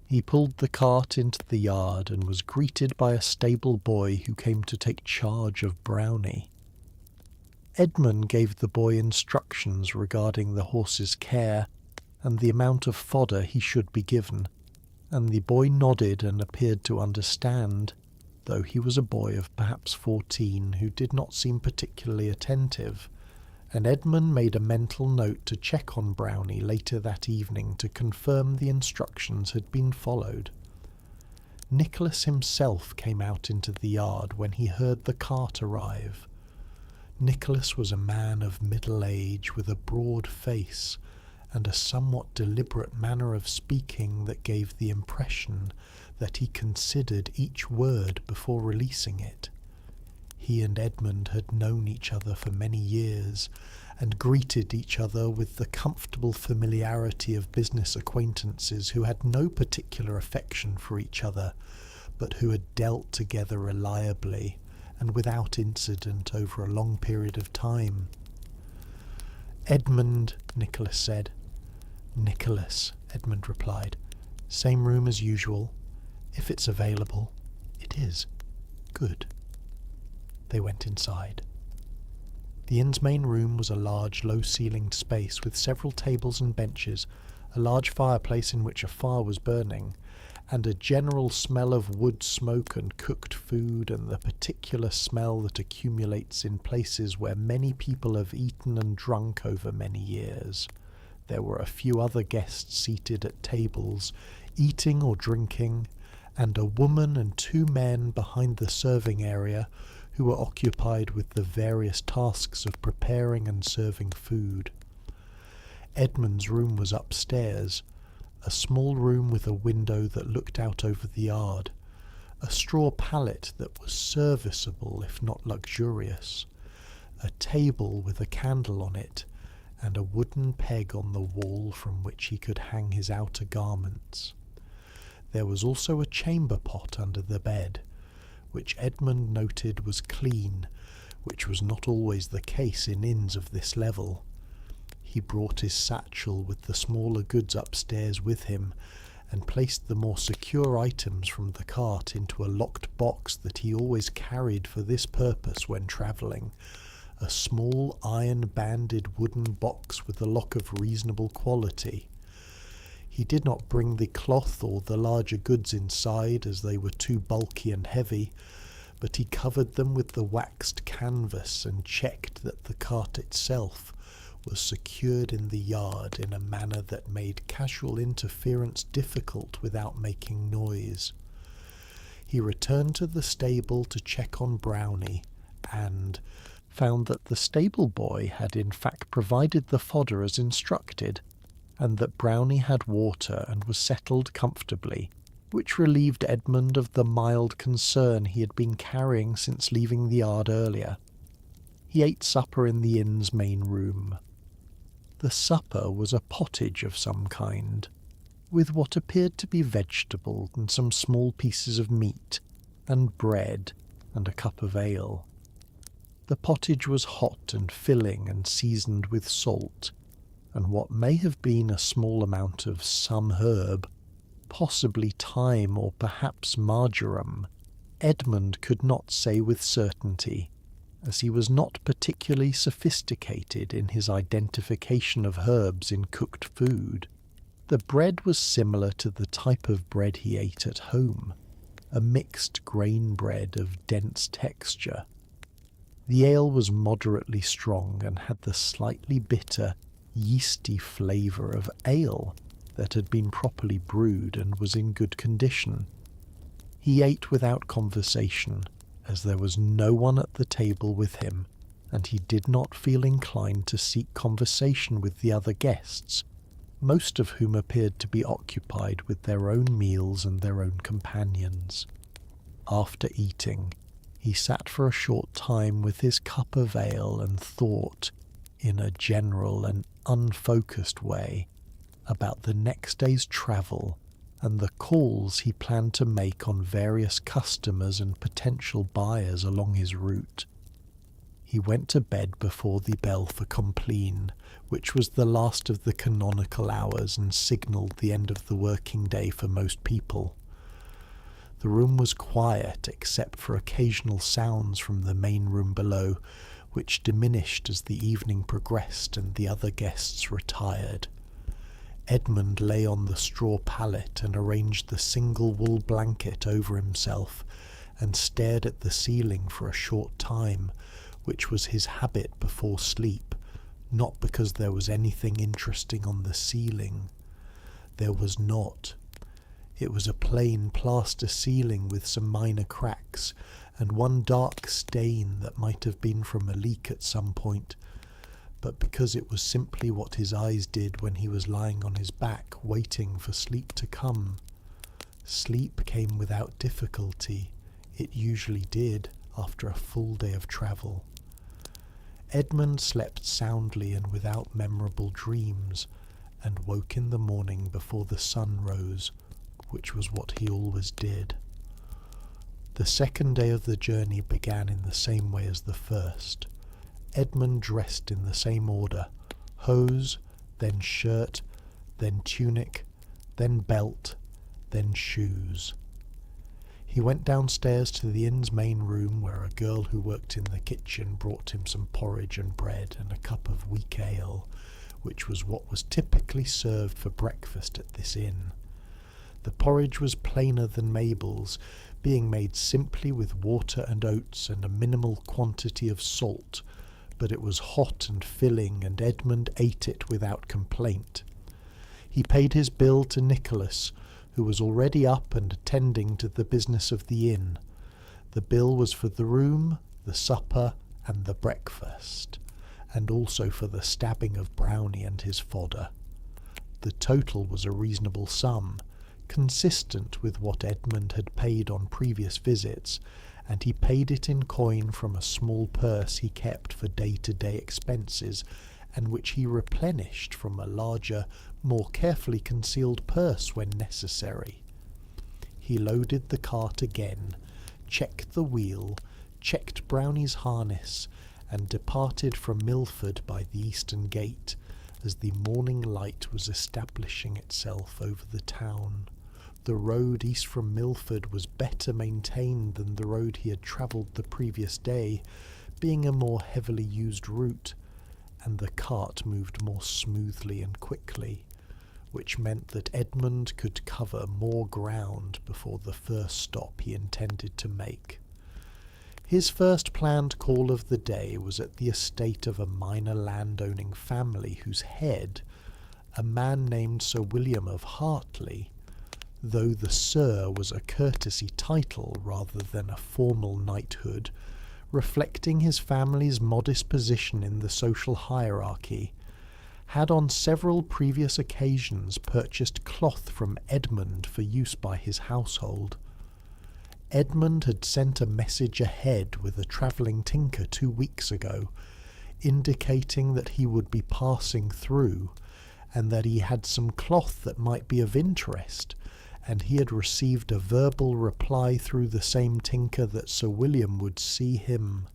He pulled the cart into the yard and was greeted by a stable boy who came to take charge of Brownie. Edmund gave the boy instructions regarding the horse's care and the amount of fodder he should be given, and the boy nodded and appeared to understand, though he was a boy of perhaps 14 who did not seem particularly attentive, and Edmund made a mental note to check on Brownie later that evening to confirm the instructions had been followed. Nicholas himself came out into the yard when he heard the cart arrive. Nicholas was a man of middle age with a broad face and a somewhat deliberate manner of speaking that gave the impression that he considered each word before releasing it. He and Edmund had known each other for many years, and greeted each other with the comfortable familiarity of business acquaintances who had no particular affection for each other, but who had dealt together reliably and without incident over a long period of time. "Edmund," Nicholas said. "Nicholas," Edmund replied. "Same room as usual. If it's available." "It is." "Good." They went inside. The inn's main room was a large, low-ceilinged space with several tables and benches, a large fireplace in which a fire was burning, and a general smell of wood smoke and cooked food, and the particular smell that accumulates in places where many people have eaten and drunk over many years. There were a few other guests seated at tables, eating or drinking, and a woman and 2 men behind the serving area who were occupied with the various tasks of preparing and serving food. Edmund's room was upstairs, a small room with a window that looked out over the yard, a straw pallet that was serviceable if not luxurious, a table with a candle on it, and a wooden peg on the wall from which he could hang his outer garments. There was also a chamber pot under the bed, which Edmund noted was clean, which was not always the case in inns of this level. He brought his satchel with the smaller goods upstairs with him, and placed the more secure items from the cart into a locked box that he always carried for this purpose when travelling, a small iron-banded wooden box with a lock of reasonable quality. He did not bring the cloth or the larger goods inside, as they were too bulky and heavy, but he covered them with the waxed canvas and checked that the cart itself was secured in the yard in a manner that made casual interference difficult without making noise. He returned to the stable to check on Brownie, and found that the stable boy had in fact provided the fodder as instructed, and that Brownie had water and was settled comfortably, which relieved Edmund of the mild concern he had been carrying since leaving the yard earlier. He ate supper in the inn's main room. The supper was a pottage of some kind, with what appeared to be vegetables and some small pieces of meat, and bread, and a cup of ale. The pottage was hot and filling and seasoned with salt, and what may have been a small amount of some herb, possibly thyme or perhaps marjoram, Edmund could not say with certainty, as he was not particularly sophisticated in his identification of herbs in cooked food. The bread was similar to the type of bread he ate at home, a mixed grain bread of dense texture. The ale was moderately strong and had the slightly bitter, yeasty flavour of ale that had been properly brewed and was in good condition. He ate without conversation, as there was no one at the table with him, and he did not feel inclined to seek conversation with the other guests, most of whom appeared to be occupied with their own meals and their own companions. After eating, he sat for a short time with his cup of ale and thought, in a general and unfocused way, about the next day's travel and the calls he planned to make on various customers and potential buyers along his route. He went to bed before the bell for compline, which was the last of the canonical hours and signalled the end of the working day for most people. The room was quiet except for occasional sounds from the main room below, which diminished as the evening progressed and the other guests retired. Edmund lay on the straw pallet and arranged the single wool blanket over himself and stared at the ceiling for a short time, which was his habit before sleep, not because there was anything interesting on the ceiling. There was not. It was a plain plaster ceiling with some minor cracks, and one dark stain that might have been from a leak at some point, but because it was simply what his eyes did when he was lying on his back waiting for sleep to come. Sleep came without difficulty. It usually did after a full day of travel. Edmund slept soundly and without memorable dreams, and woke in the morning before the sun rose, which was what he always did. The second day of the journey began in the same way as the first. Edmund dressed in the same order: hose, then shirt, then tunic, then belt, then shoes. He went downstairs to the inn's main room, where a girl who worked in the kitchen brought him some porridge and bread and a cup of weak ale, which was what was typically served for breakfast at this inn. The porridge was plainer than Mabel's, being made simply with water and oats and a minimal quantity of salt, but it was hot and filling, and Edmund ate it without complaint. He paid his bill to Nicholas, who was already up and attending to the business of the inn. The bill was for the room, the supper, and the breakfast, and also for the stabbing of Brownie and his fodder. The total was a reasonable sum, consistent with what Edmund had paid on previous visits, and he paid it in coin from a small purse he kept for day-to-day expenses, and which he replenished from a larger, more carefully concealed purse when necessary. He loaded the cart again, checked the wheel, checked Brownie's harness, and departed from Milford by the eastern gate, as the morning light was establishing itself over the town. the road east from Milford was better maintained than the road he had travelled the previous day, being a more heavily used route, and the cart moved more smoothly and quickly, which meant that Edmund could cover more ground before the first stop he intended to make. His first planned call of the day was at the estate of a minor landowning family whose head, a man named Sir William of Hartley, though the Sir was a courtesy title rather than a formal knighthood, reflecting his family's modest position in the social hierarchy, had on several previous occasions purchased cloth from Edmund for use by his household. Edmund had sent a message ahead with a travelling tinker 2 weeks ago, indicating that he would be passing through, and that he had some cloth that might be of interest, and he had received a verbal reply through the same tinker that Sir William would see him.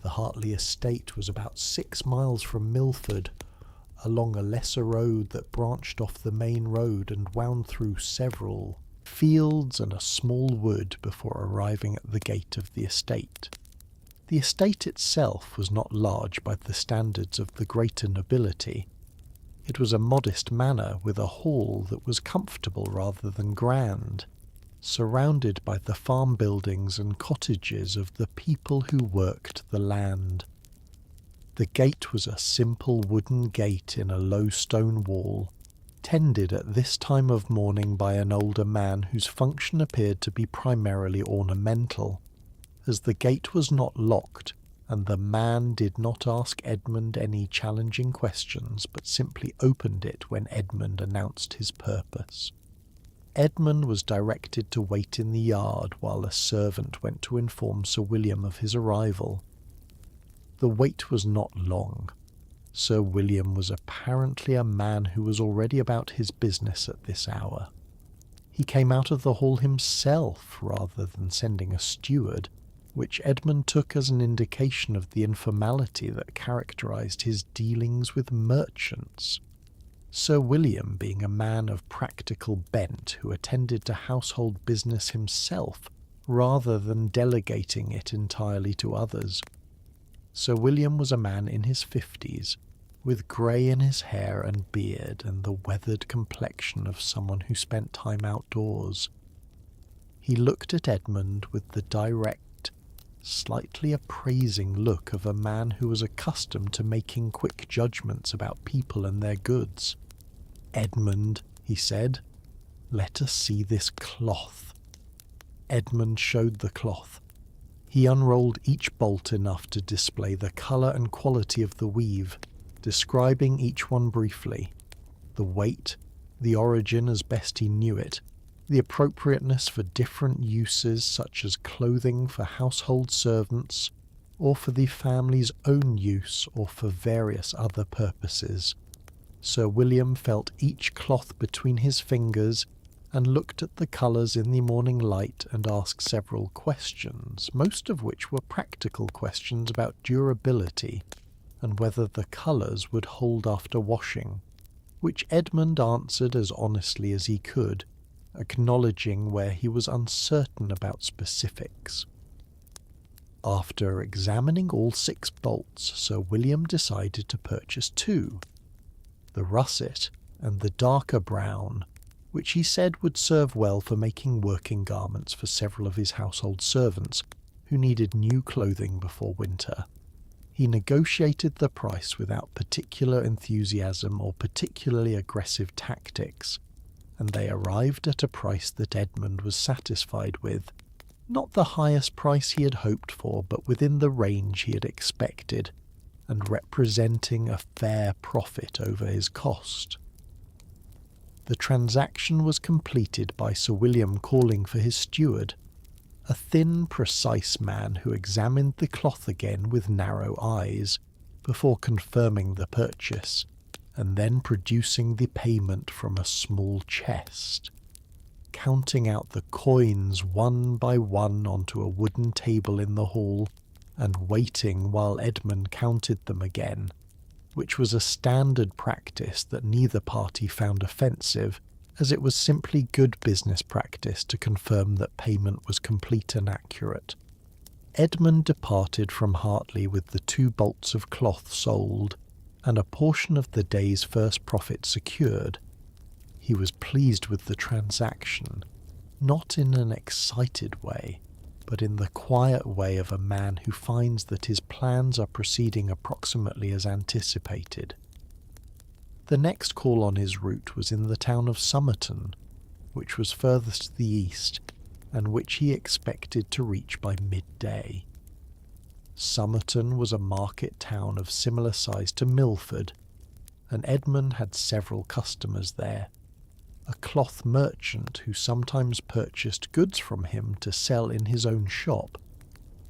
The Hartley estate was about 6 miles from Milford, along a lesser road that branched off the main road and wound through several fields and a small wood before arriving at the gate of the estate. The estate itself was not large by the standards of the greater nobility. It was a modest manor with a hall that was comfortable rather than grand, surrounded by the farm buildings and cottages of the people who worked the land. The gate was a simple wooden gate in a low stone wall, tended at this time of morning by an older man whose function appeared to be primarily ornamental, as the gate was not locked, and the man did not ask Edmund any challenging questions, but simply opened it when Edmund announced his purpose. Edmund was directed to wait in the yard while a servant went to inform Sir William of his arrival. The wait was not long. Sir William was apparently a man who was already about his business at this hour. He came out of the hall himself rather than sending a steward, which Edmund took as an indication of the informality that characterized his dealings with merchants. Sir William, being a man of practical bent who attended to household business himself rather than delegating it entirely to others. Sir William was a man in his 50s, with grey in his hair and beard and the weathered complexion of someone who spent time outdoors. He looked at Edmund with the direct, slightly appraising look of a man who was accustomed to making quick judgments about people and their goods. "Edmund," he said, "let us see this cloth." Edmund showed the cloth. He unrolled each bolt enough to display the colour and quality of the weave, describing each one briefly: the weight, the origin as best he knew it, the appropriateness for different uses such as clothing for household servants, or for the family's own use, or for various other purposes. Sir William felt each cloth between his fingers and looked at the colours in the morning light and asked several questions, most of which were practical questions about durability and whether the colours would hold after washing, which Edmund answered as honestly as he could, acknowledging where he was uncertain about specifics. After examining all 6 bolts, Sir William decided to purchase 2, the russet and the darker brown, which he said would serve well for making working garments for several of his household servants who needed new clothing before winter. He negotiated the price without particular enthusiasm or particularly aggressive tactics, and they arrived at a price that Edmund was satisfied with. Not the highest price he had hoped for, but within the range he had expected, and representing a fair profit over his cost. The transaction was completed by Sir William calling for his steward, a thin, precise man who examined the cloth again with narrow eyes, before confirming the purchase, and then producing the payment from a small chest, counting out the coins one by one onto a wooden table in the hall, and waiting while Edmund counted them again, which was a standard practice that neither party found offensive, as it was simply good business practice to confirm that payment was complete and accurate. Edmund departed from Hartley with the 2 bolts of cloth sold and a portion of the day's first profit secured. He was pleased with the transaction, not in an excited way, but in the quiet way of a man who finds that his plans are proceeding approximately as anticipated. The next call on his route was in the town of Somerton, which was furthest to the east, and which he expected to reach by midday. Somerton was a market town of similar size to Milford, and Edmund had several customers there. A cloth merchant who sometimes purchased goods from him to sell in his own shop,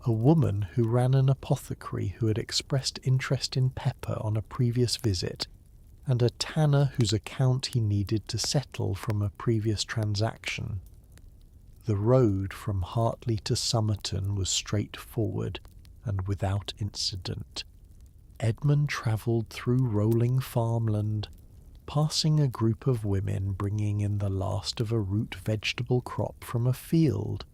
a woman who ran an apothecary who had expressed interest in pepper on a previous visit, and a tanner whose account he needed to settle from a previous transaction. The road from Hartley to Somerton was straightforward and without incident. Edmund travelled through rolling farmland, passing a group of women bringing in the last of a root vegetable crop from a field,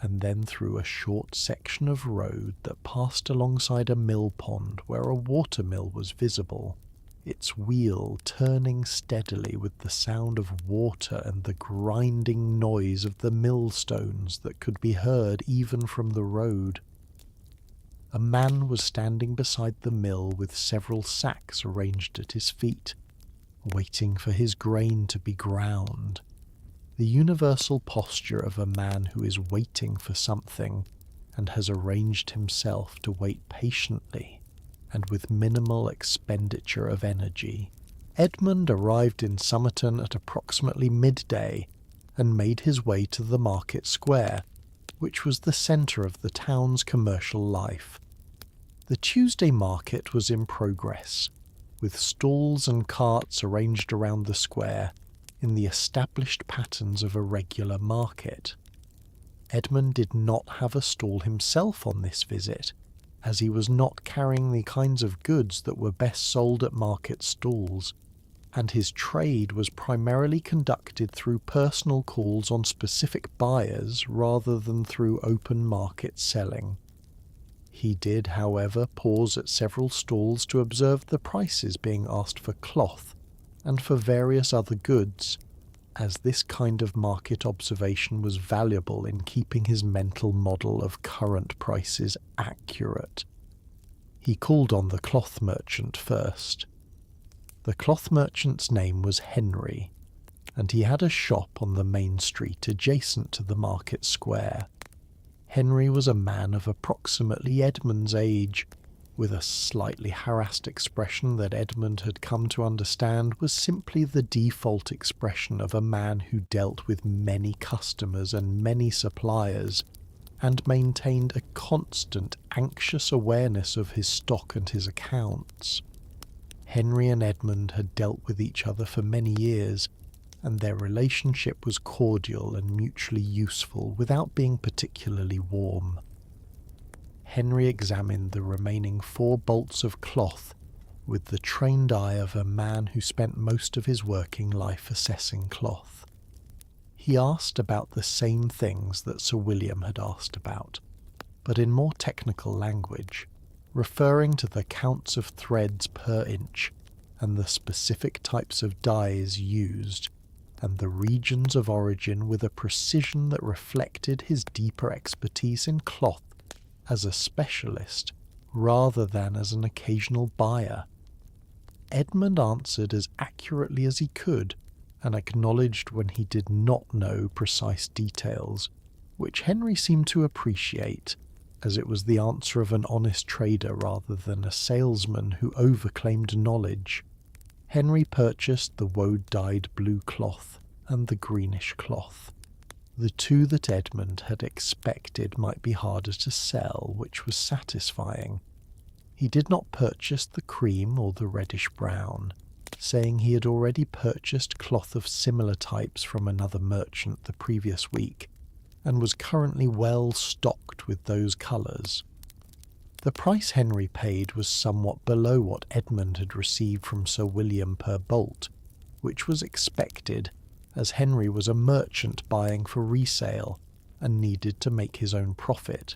and then through a short section of road that passed alongside a mill pond where a watermill was visible, its wheel turning steadily with the sound of water and the grinding noise of the millstones that could be heard even from the road. A man was standing beside the mill with several sacks arranged at his feet, waiting for his grain to be ground. The universal posture of a man who is waiting for something and has arranged himself to wait patiently and with minimal expenditure of energy. Edmund arrived in Somerton at approximately midday and made his way to the market square, which was the centre of the town's commercial life. The Tuesday market was in progress, with stalls and carts arranged around the square in the established patterns of a regular market. Edmund did not have a stall himself on this visit, as he was not carrying the kinds of goods that were best sold at market stalls, and his trade was primarily conducted through personal calls on specific buyers rather than through open market selling. He did, however, pause at several stalls to observe the prices being asked for cloth and for various other goods, as this kind of market observation was valuable in keeping his mental model of current prices accurate. He called on the cloth merchant first. The cloth merchant's name was Henry, and he had a shop on the main street adjacent to the market square. Henry was a man of approximately Edmund's age, with a slightly harassed expression that Edmund had come to understand was simply the default expression of a man who dealt with many customers and many suppliers, and maintained a constant, anxious awareness of his stock and his accounts. Henry and Edmund had dealt with each other for many years, and their relationship was cordial and mutually useful without being particularly warm. Henry examined the remaining 4 bolts of cloth with the trained eye of a man who spent most of his working life assessing cloth. He asked about the same things that Sir William had asked about, but in more technical language, referring to the counts of threads per inch and the specific types of dyes used, and the regions of origin with a precision that reflected his deeper expertise in cloth as a specialist rather than as an occasional buyer. Edmund answered as accurately as he could, and acknowledged when he did not know precise details, which Henry seemed to appreciate, as it was the answer of an honest trader rather than a salesman who overclaimed knowledge. Henry purchased the woad-dyed blue cloth and the greenish cloth, the 2 that Edmund had expected might be harder to sell, which was satisfying. He did not purchase the cream or the reddish-brown, saying he had already purchased cloth of similar types from another merchant the previous week, and was currently well stocked with those colours. The price Henry paid was somewhat below what Edmund had received from Sir William per bolt, which was expected, as Henry was a merchant buying for resale and needed to make his own profit,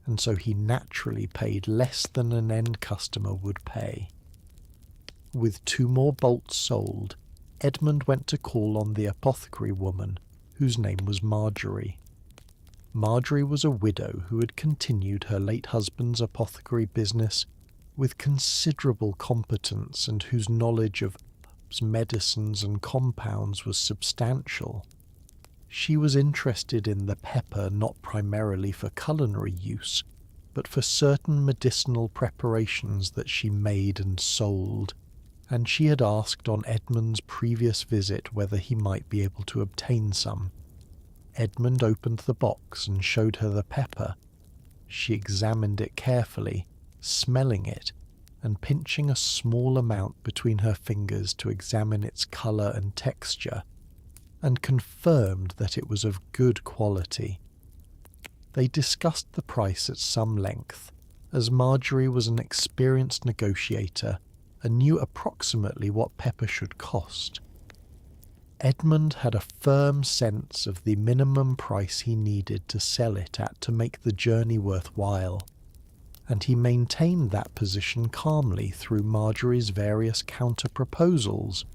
and so he naturally paid less than an end customer would pay. With 2 more bolts sold, Edmund went to call on the apothecary woman, whose name was Marjorie. Marjorie was a widow who had continued her late husband's apothecary business with considerable competence and whose knowledge of medicines and compounds was substantial. She was interested in the pepper not primarily for culinary use, but for certain medicinal preparations that she made and sold, and she had asked on Edmund's previous visit whether he might be able to obtain some. Edmund opened the box and showed her the pepper. She examined it carefully, smelling it, and pinching a small amount between her fingers to examine its colour and texture, and confirmed that it was of good quality. They discussed the price at some length, as Marjorie was an experienced negotiator and knew approximately what pepper should cost. Edmund had a firm sense of the minimum price he needed to sell it at to make the journey worthwhile, and he maintained that position calmly through Marjorie's various counter-proposals,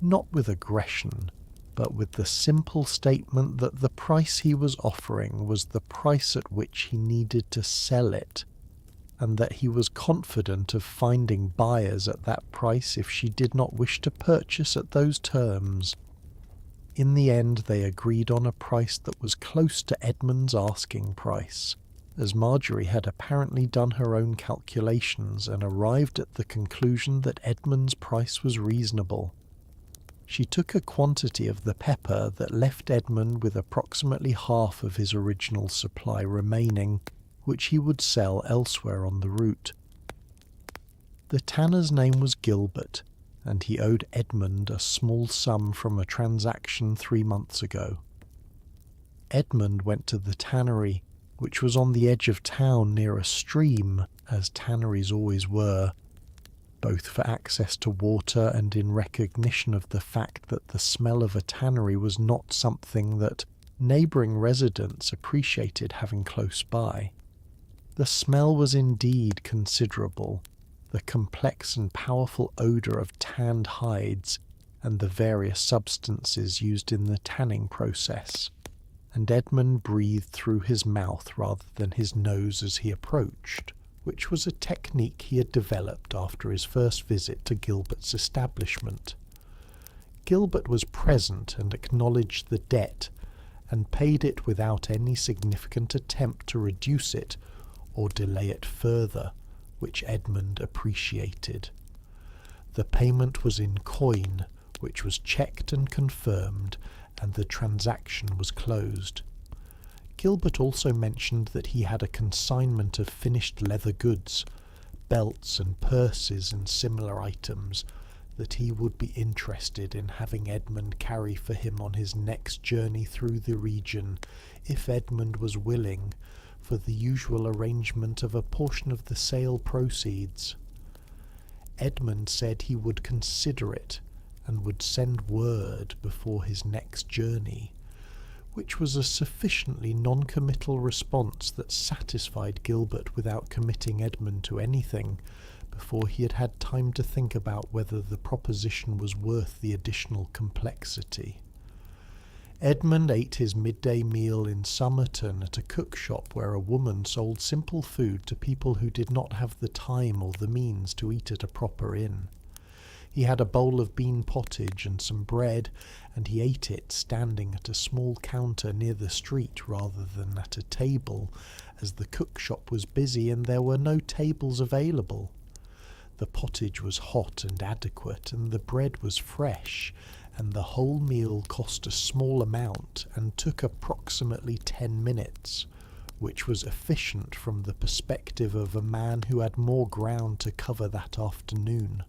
not with aggression, but with the simple statement that the price he was offering was the price at which he needed to sell it, and that he was confident of finding buyers at that price if she did not wish to purchase at those terms. In the end they agreed on a price that was close to Edmund's asking price, as Marjorie had apparently done her own calculations and arrived at the conclusion that Edmund's price was reasonable. She took a quantity of the pepper that left Edmund with approximately half of his original supply remaining, which he would sell elsewhere on the route. The tanner's name was Gilbert, and he owed Edmund a small sum from a transaction 3 months ago. Edmund went to the tannery, which was on the edge of town near a stream, as tanneries always were, both for access to water and in recognition of the fact that the smell of a tannery was not something that neighbouring residents appreciated having close by. The smell was indeed considerable, the complex and powerful odour of tanned hides and the various substances used in the tanning process, and Edmund breathed through his mouth rather than his nose as he approached, which was a technique he had developed after his first visit to Gilbert's establishment. Gilbert was present and acknowledged the debt, and paid it without any significant attempt to reduce it or delay it further, which Edmund appreciated. The payment was in coin, which was checked and confirmed, and the transaction was closed. Gilbert also mentioned that he had a consignment of finished leather goods, belts and purses and similar items that he would be interested in having Edmund carry for him on his next journey through the region, if Edmund was willing, for the usual arrangement of a portion of the sale proceeds. Edmund said he would consider it and would send word before his next journey, which was a sufficiently non-committal response that satisfied Gilbert without committing Edmund to anything before he had had time to think about whether the proposition was worth the additional complexity. Edmund ate his midday meal in Somerton at a cook shop where a woman sold simple food to people who did not have the time or the means to eat at a proper inn. He had a bowl of bean pottage and some bread, and he ate it standing at a small counter near the street rather than at a table, as the cook shop was busy and there were no tables available. The pottage was hot and adequate, and the bread was fresh, and the whole meal cost a small amount and took approximately 10 minutes, which was efficient from the perspective of a man who had more ground to cover that afternoon.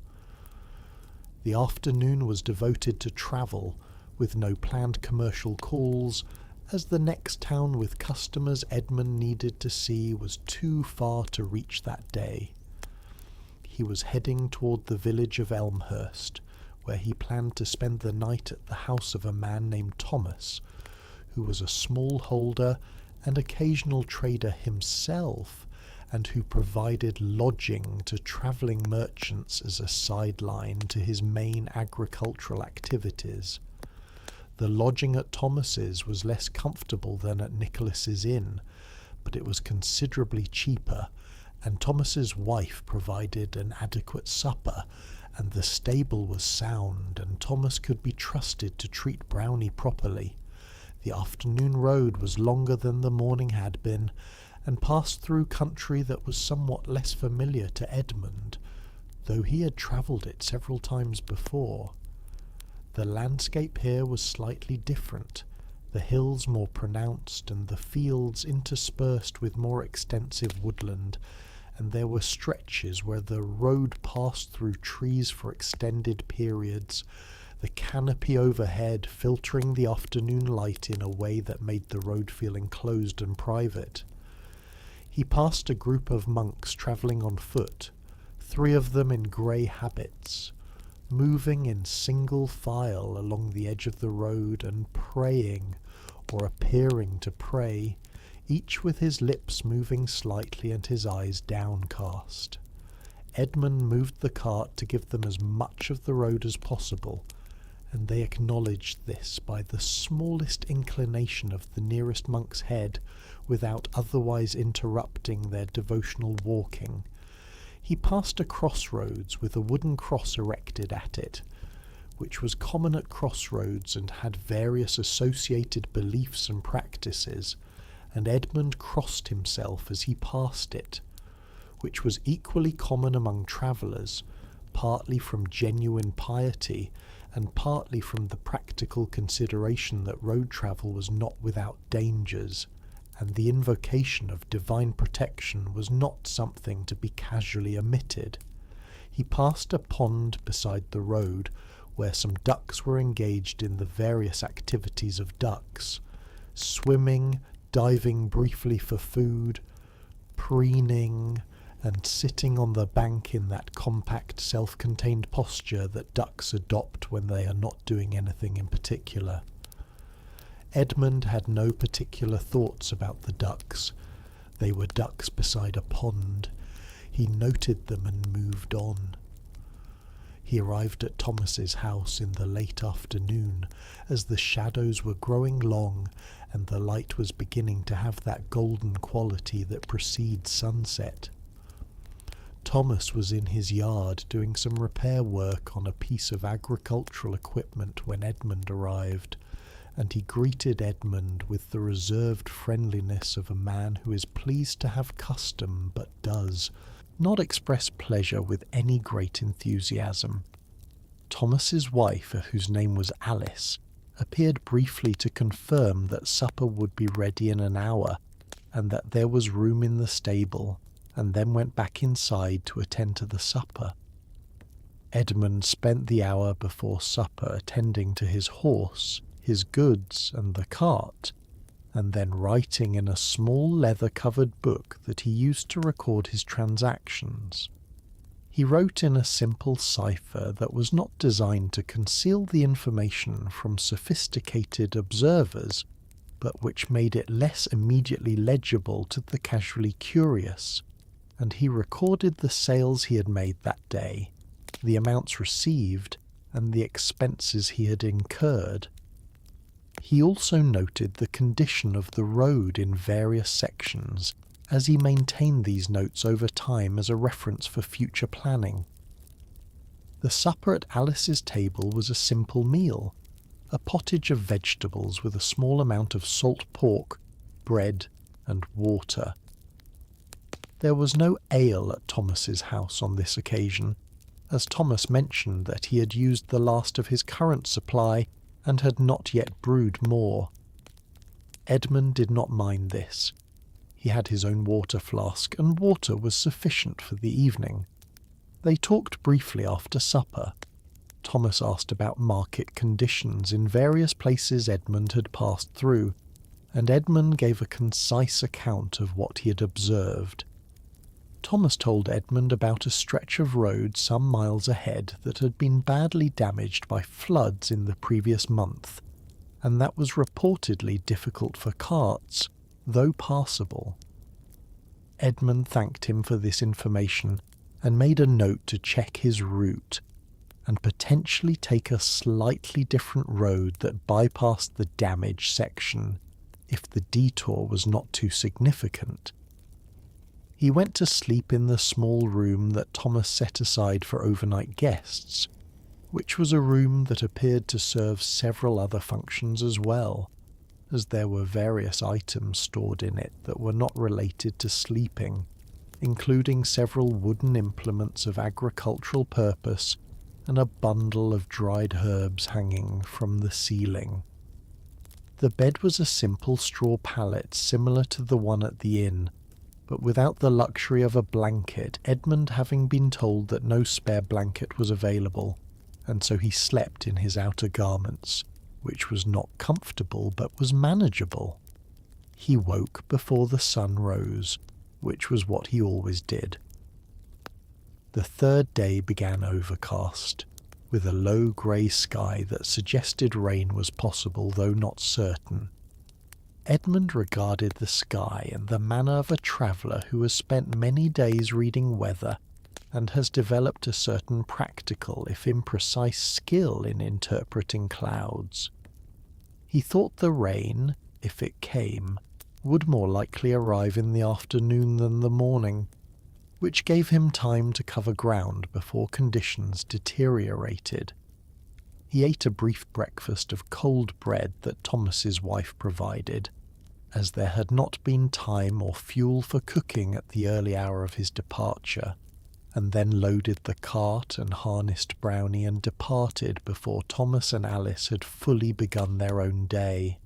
The afternoon was devoted to travel, with no planned commercial calls, as the next town with customers Edmund needed to see was too far to reach that day. He was heading toward the village of Elmhurst, where he planned to spend the night at the house of a man named Thomas, who was a smallholder and occasional trader himself, and who provided lodging to travelling merchants as a sideline to his main agricultural activities. The lodging at Thomas's was less comfortable than at Nicholas's inn, but it was considerably cheaper, and Thomas's wife provided an adequate supper, and the stable was sound, and Thomas could be trusted to treat Brownie properly. The afternoon road was longer than the morning had been, and passed through country that was somewhat less familiar to Edmund, though he had travelled it several times before. The landscape here was slightly different, the hills more pronounced and the fields interspersed with more extensive woodland, and there were stretches where the road passed through trees for extended periods, the canopy overhead filtering the afternoon light in a way that made the road feel enclosed and private. He passed a group of monks travelling on foot, 3 of them in grey habits, moving in single file along the edge of the road and praying, or appearing to pray, each with his lips moving slightly and his eyes downcast. Edmund moved the cart to give them as much of the road as possible, and they acknowledged this by the smallest inclination of the nearest monk's head, without otherwise interrupting their devotional walking. He passed a crossroads with a wooden cross erected at it, which was common at crossroads and had various associated beliefs and practices, and Edmund crossed himself as he passed it, which was equally common among travellers, partly from genuine piety, and partly from the practical consideration that road travel was not without dangers, and the invocation of divine protection was not something to be casually omitted. He passed a pond beside the road, where some ducks were engaged in the various activities of ducks, swimming, diving briefly for food, preening, and sitting on the bank in that compact, self-contained posture that ducks adopt when they are not doing anything in particular. Edmund had no particular thoughts about the ducks. They were ducks beside a pond. He noted them and moved on. He arrived at Thomas's house in the late afternoon, as the shadows were growing long and the light was beginning to have that golden quality that precedes sunset. Thomas was in his yard doing some repair work on a piece of agricultural equipment when Edmund arrived, and he greeted Edmund with the reserved friendliness of a man who is pleased to have custom but does not express pleasure with any great enthusiasm. Thomas's wife, whose name was Alice, appeared briefly to confirm that supper would be ready in an hour, and that there was room in the stable, and then went back inside to attend to the supper. Edmund spent the hour before supper attending to his horse, his goods, and the cart, and then writing in a small leather-covered book that he used to record his transactions. He wrote in a simple cipher that was not designed to conceal the information from sophisticated observers, but which made it less immediately legible to the casually curious, and he recorded the sales he had made that day, the amounts received, and the expenses he had incurred. He also noted the condition of the road in various sections, as he maintained these notes over time as a reference for future planning. The supper at Alice's table was a simple meal, a pottage of vegetables with a small amount of salt pork, bread, and water. There was no ale at Thomas's house on this occasion, as Thomas mentioned that he had used the last of his current supply and had not yet brewed more. Edmund did not mind this. He had his own water flask, and water was sufficient for the evening. They talked briefly after supper. Thomas asked about market conditions in various places Edmund had passed through, and Edmund gave a concise account of what he had observed. Thomas told Edmund about a stretch of road some miles ahead that had been badly damaged by floods in the previous month, and that was reportedly difficult for carts, though passable. Edmund thanked him for this information and made a note to check his route and potentially take a slightly different road that bypassed the damaged section if the detour was not too significant. He went to sleep in the small room that Thomas set aside for overnight guests, which was a room that appeared to serve several other functions as well, as there were various items stored in it that were not related to sleeping, including several wooden implements of agricultural purpose and a bundle of dried herbs hanging from the ceiling. The bed was a simple straw pallet similar to the one at the inn, but without the luxury of a blanket, Edmund having been told that no spare blanket was available, and so he slept in his outer garments, which was not comfortable but was manageable. He woke before the sun rose, which was what he always did. The third day began overcast, with a low grey sky that suggested rain was possible though not certain. Edmund regarded the sky in the manner of a traveller who has spent many days reading weather and has developed a certain practical, if imprecise, skill in interpreting clouds. He thought the rain, if it came, would more likely arrive in the afternoon than the morning, which gave him time to cover ground before conditions deteriorated. He ate a brief breakfast of cold bread that Thomas's wife provided, as there had not been time or fuel for cooking at the early hour of his departure, and then loaded the cart and harnessed Brownie and departed before Thomas and Alice had fully begun their own day.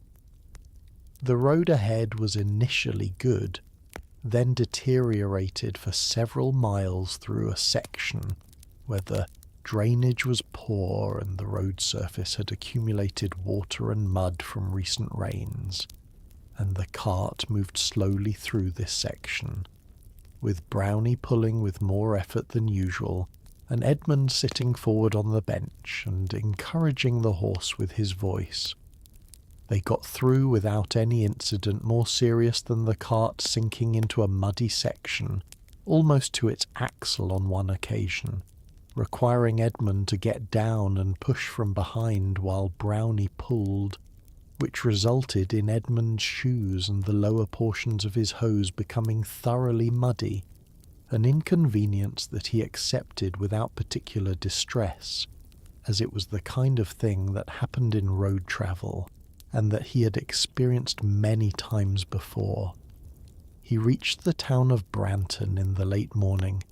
The road ahead was initially good, then deteriorated for several miles through a section where the drainage was poor and the road surface had accumulated water and mud from recent rains, and the cart moved slowly through this section, with Brownie pulling with more effort than usual, and Edmund sitting forward on the bench and encouraging the horse with his voice. They got through without any incident more serious than the cart sinking into a muddy section, almost to its axle on one occasion, requiring Edmund to get down and push from behind while Brownie pulled, which resulted in Edmund's shoes and the lower portions of his hose becoming thoroughly muddy, an inconvenience that he accepted without particular distress, as it was the kind of thing that happened in road travel, and that he had experienced many times before. He reached the town of Branton in the late morning,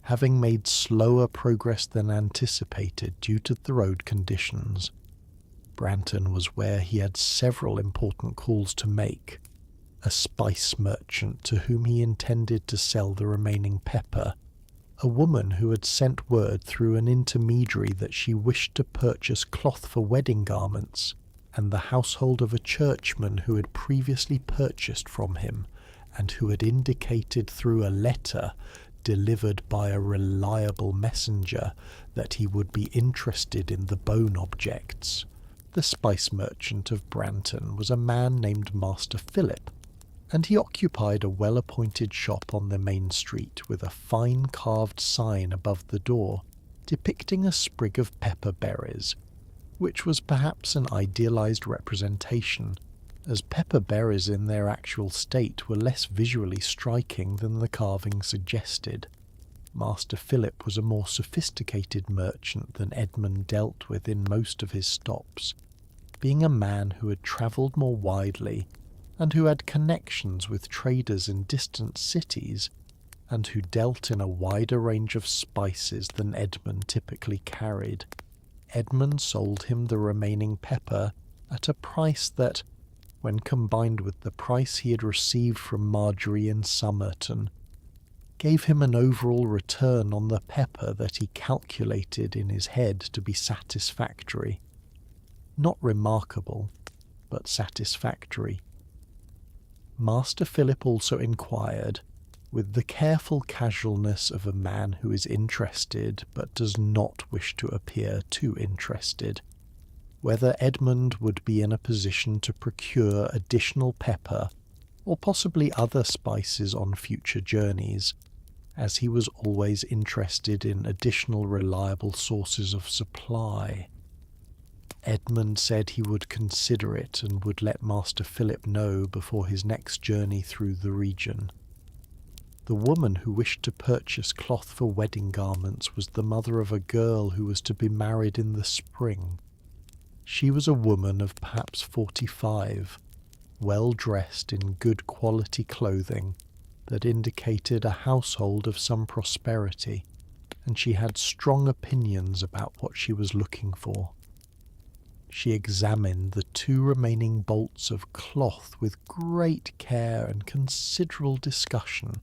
having made slower progress than anticipated due to the road conditions. Branton was where he had several important calls to make: a spice merchant to whom he intended to sell the remaining pepper, a woman who had sent word through an intermediary that she wished to purchase cloth for wedding garments, and the household of a churchman who had previously purchased from him and who had indicated through a letter delivered by a reliable messenger that he would be interested in the bone objects. The spice merchant of Branton was a man named Master Philip, and he occupied a well-appointed shop on the main street with a fine carved sign above the door depicting a sprig of pepper berries, which was perhaps an idealized representation, as pepper berries in their actual state were less visually striking than the carving suggested. Master Philip was a more sophisticated merchant than Edmund dealt with in most of his stops, being a man who had travelled more widely and who had connections with traders in distant cities, and who dealt in a wider range of spices than Edmund typically carried. Edmund sold him the remaining pepper at a price that, when combined with the price he had received from Marjorie in Somerton, gave him an overall return on the pepper that he calculated in his head to be satisfactory. Not remarkable, but satisfactory. Master Philip also inquired, with the careful casualness of a man who is interested but does not wish to appear too interested, whether Edmund would be in a position to procure additional pepper or possibly other spices on future journeys, as he was always interested in additional reliable sources of supply. Edmund said he would consider it and would let Master Philip know before his next journey through the region. The woman who wished to purchase cloth for wedding garments was the mother of a girl who was to be married in the spring. She was a woman of perhaps 45, well dressed in good quality clothing that indicated a household of some prosperity, and she had strong opinions about what she was looking for. She examined the 2 remaining bolts of cloth with great care and considerable discussion,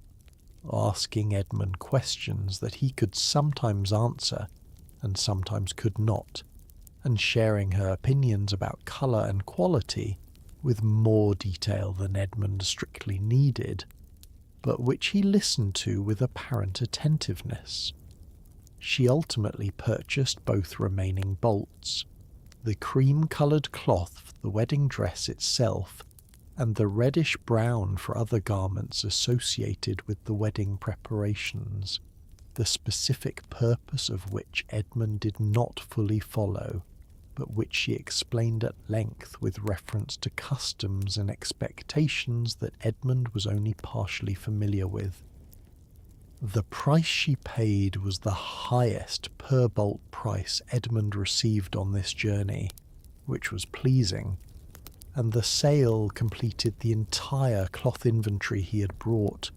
asking Edmund questions that he could sometimes answer and sometimes could not, and sharing her opinions about colour and quality with more detail than Edmund strictly needed, but which he listened to with apparent attentiveness. She ultimately purchased both remaining bolts, the cream-coloured cloth for the wedding dress itself, and the reddish-brown for other garments associated with the wedding preparations, the specific purpose of which Edmund did not fully follow, but which she explained at length with reference to customs and expectations that Edmund was only partially familiar with. The price she paid was the highest per-bolt price Edmund received on this journey, which was pleasing, and the sale completed the entire cloth inventory he had brought,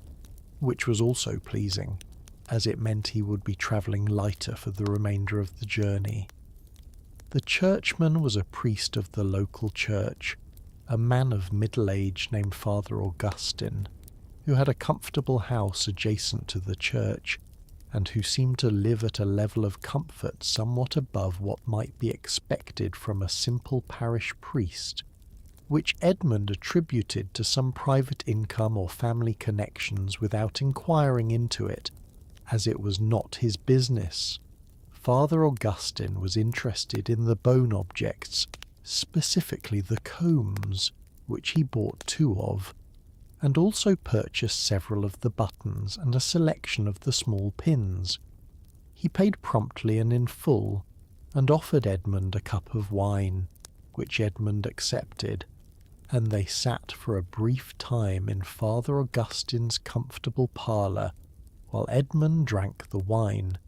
which was also pleasing, as it meant he would be travelling lighter for the remainder of the journey. The churchman was a priest of the local church, a man of middle age named Father Augustine, who had a comfortable house adjacent to the church, and who seemed to live at a level of comfort somewhat above what might be expected from a simple parish priest, which Edmund attributed to some private income or family connections without inquiring into it, as it was not his business. Father Augustine was interested in the bone objects, specifically the combs, which he bought 2 of, and also purchased several of the buttons and a selection of the small pins. He paid promptly and in full, and offered Edmund a cup of wine, which Edmund accepted, and they sat for a brief time in Father Augustine's comfortable parlour, while Edmund drank the wine,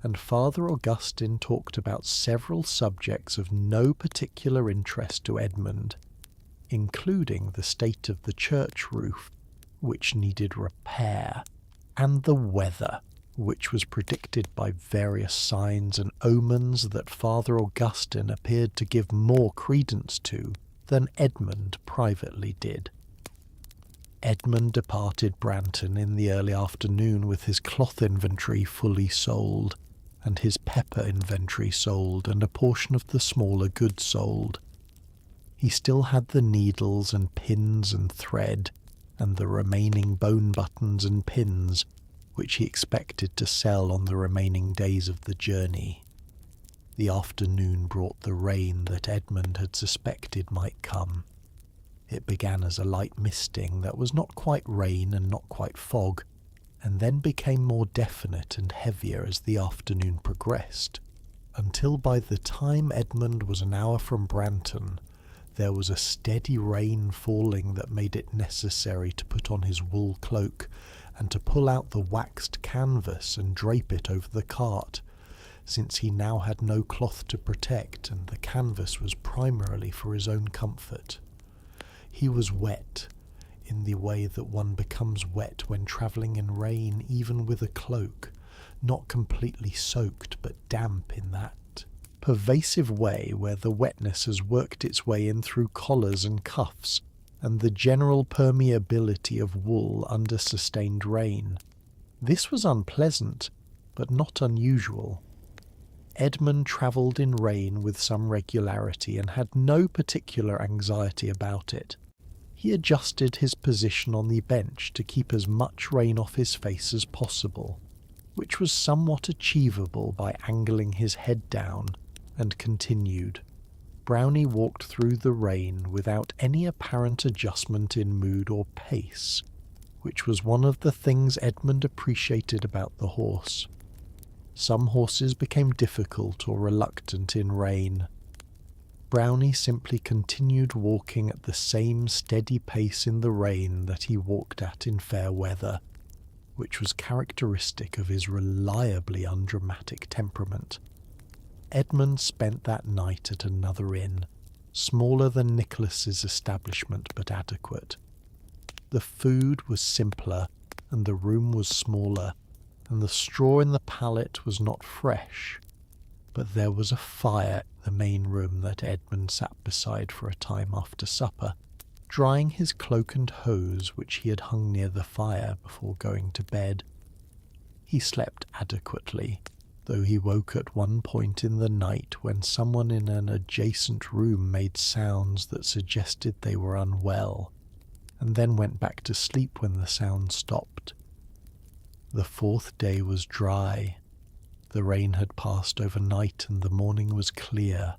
and Father Augustine talked about several subjects of no particular interest to Edmund, including the state of the church roof, which needed repair, and the weather, which was predicted by various signs and omens that Father Augustine appeared to give more credence to than Edmund privately did. Edmund departed Branton in the early afternoon with his cloth inventory fully sold, and his pepper inventory sold, and a portion of the smaller goods sold. He still had the needles and pins and thread, and the remaining bone buttons and pins, which he expected to sell on the remaining days of the journey. The afternoon brought the rain that Edmund had suspected might come. It began as a light misting that was not quite rain and not quite fog, and then became more definite and heavier as the afternoon progressed, until by the time Edmund was an hour from Branton, there was a steady rain falling that made it necessary to put on his wool cloak and to pull out the waxed canvas and drape it over the cart, since he now had no cloth to protect and the canvas was primarily for his own comfort. He was wet, in the way that one becomes wet when travelling in rain even with a cloak, not completely soaked but damp in that pervasive way where the wetness has worked its way in through collars and cuffs and the general permeability of wool under sustained rain. This was unpleasant, but not unusual. Edmund travelled in rain with some regularity and had no particular anxiety about it. He adjusted his position on the bench to keep as much rain off his face as possible, which was somewhat achievable by angling his head down, and continued. Brownie walked through the rain without any apparent adjustment in mood or pace, which was one of the things Edmund appreciated about the horse. Some horses became difficult or reluctant in rain. Brownie simply continued walking at the same steady pace in the rain that he walked at in fair weather, which was characteristic of his reliably undramatic temperament. Edmund spent that night at another inn, smaller than Nicholas's establishment but adequate. The food was simpler, and the room was smaller, and the straw in the pallet was not fresh, but there was a fire in the main room that Edmund sat beside for a time after supper, drying his cloak and hose which he had hung near the fire before going to bed. He slept adequately, though he woke at one point in the night when someone in an adjacent room made sounds that suggested they were unwell, and then went back to sleep when the sound stopped. The fourth day was dry. The rain had passed overnight and the morning was clear,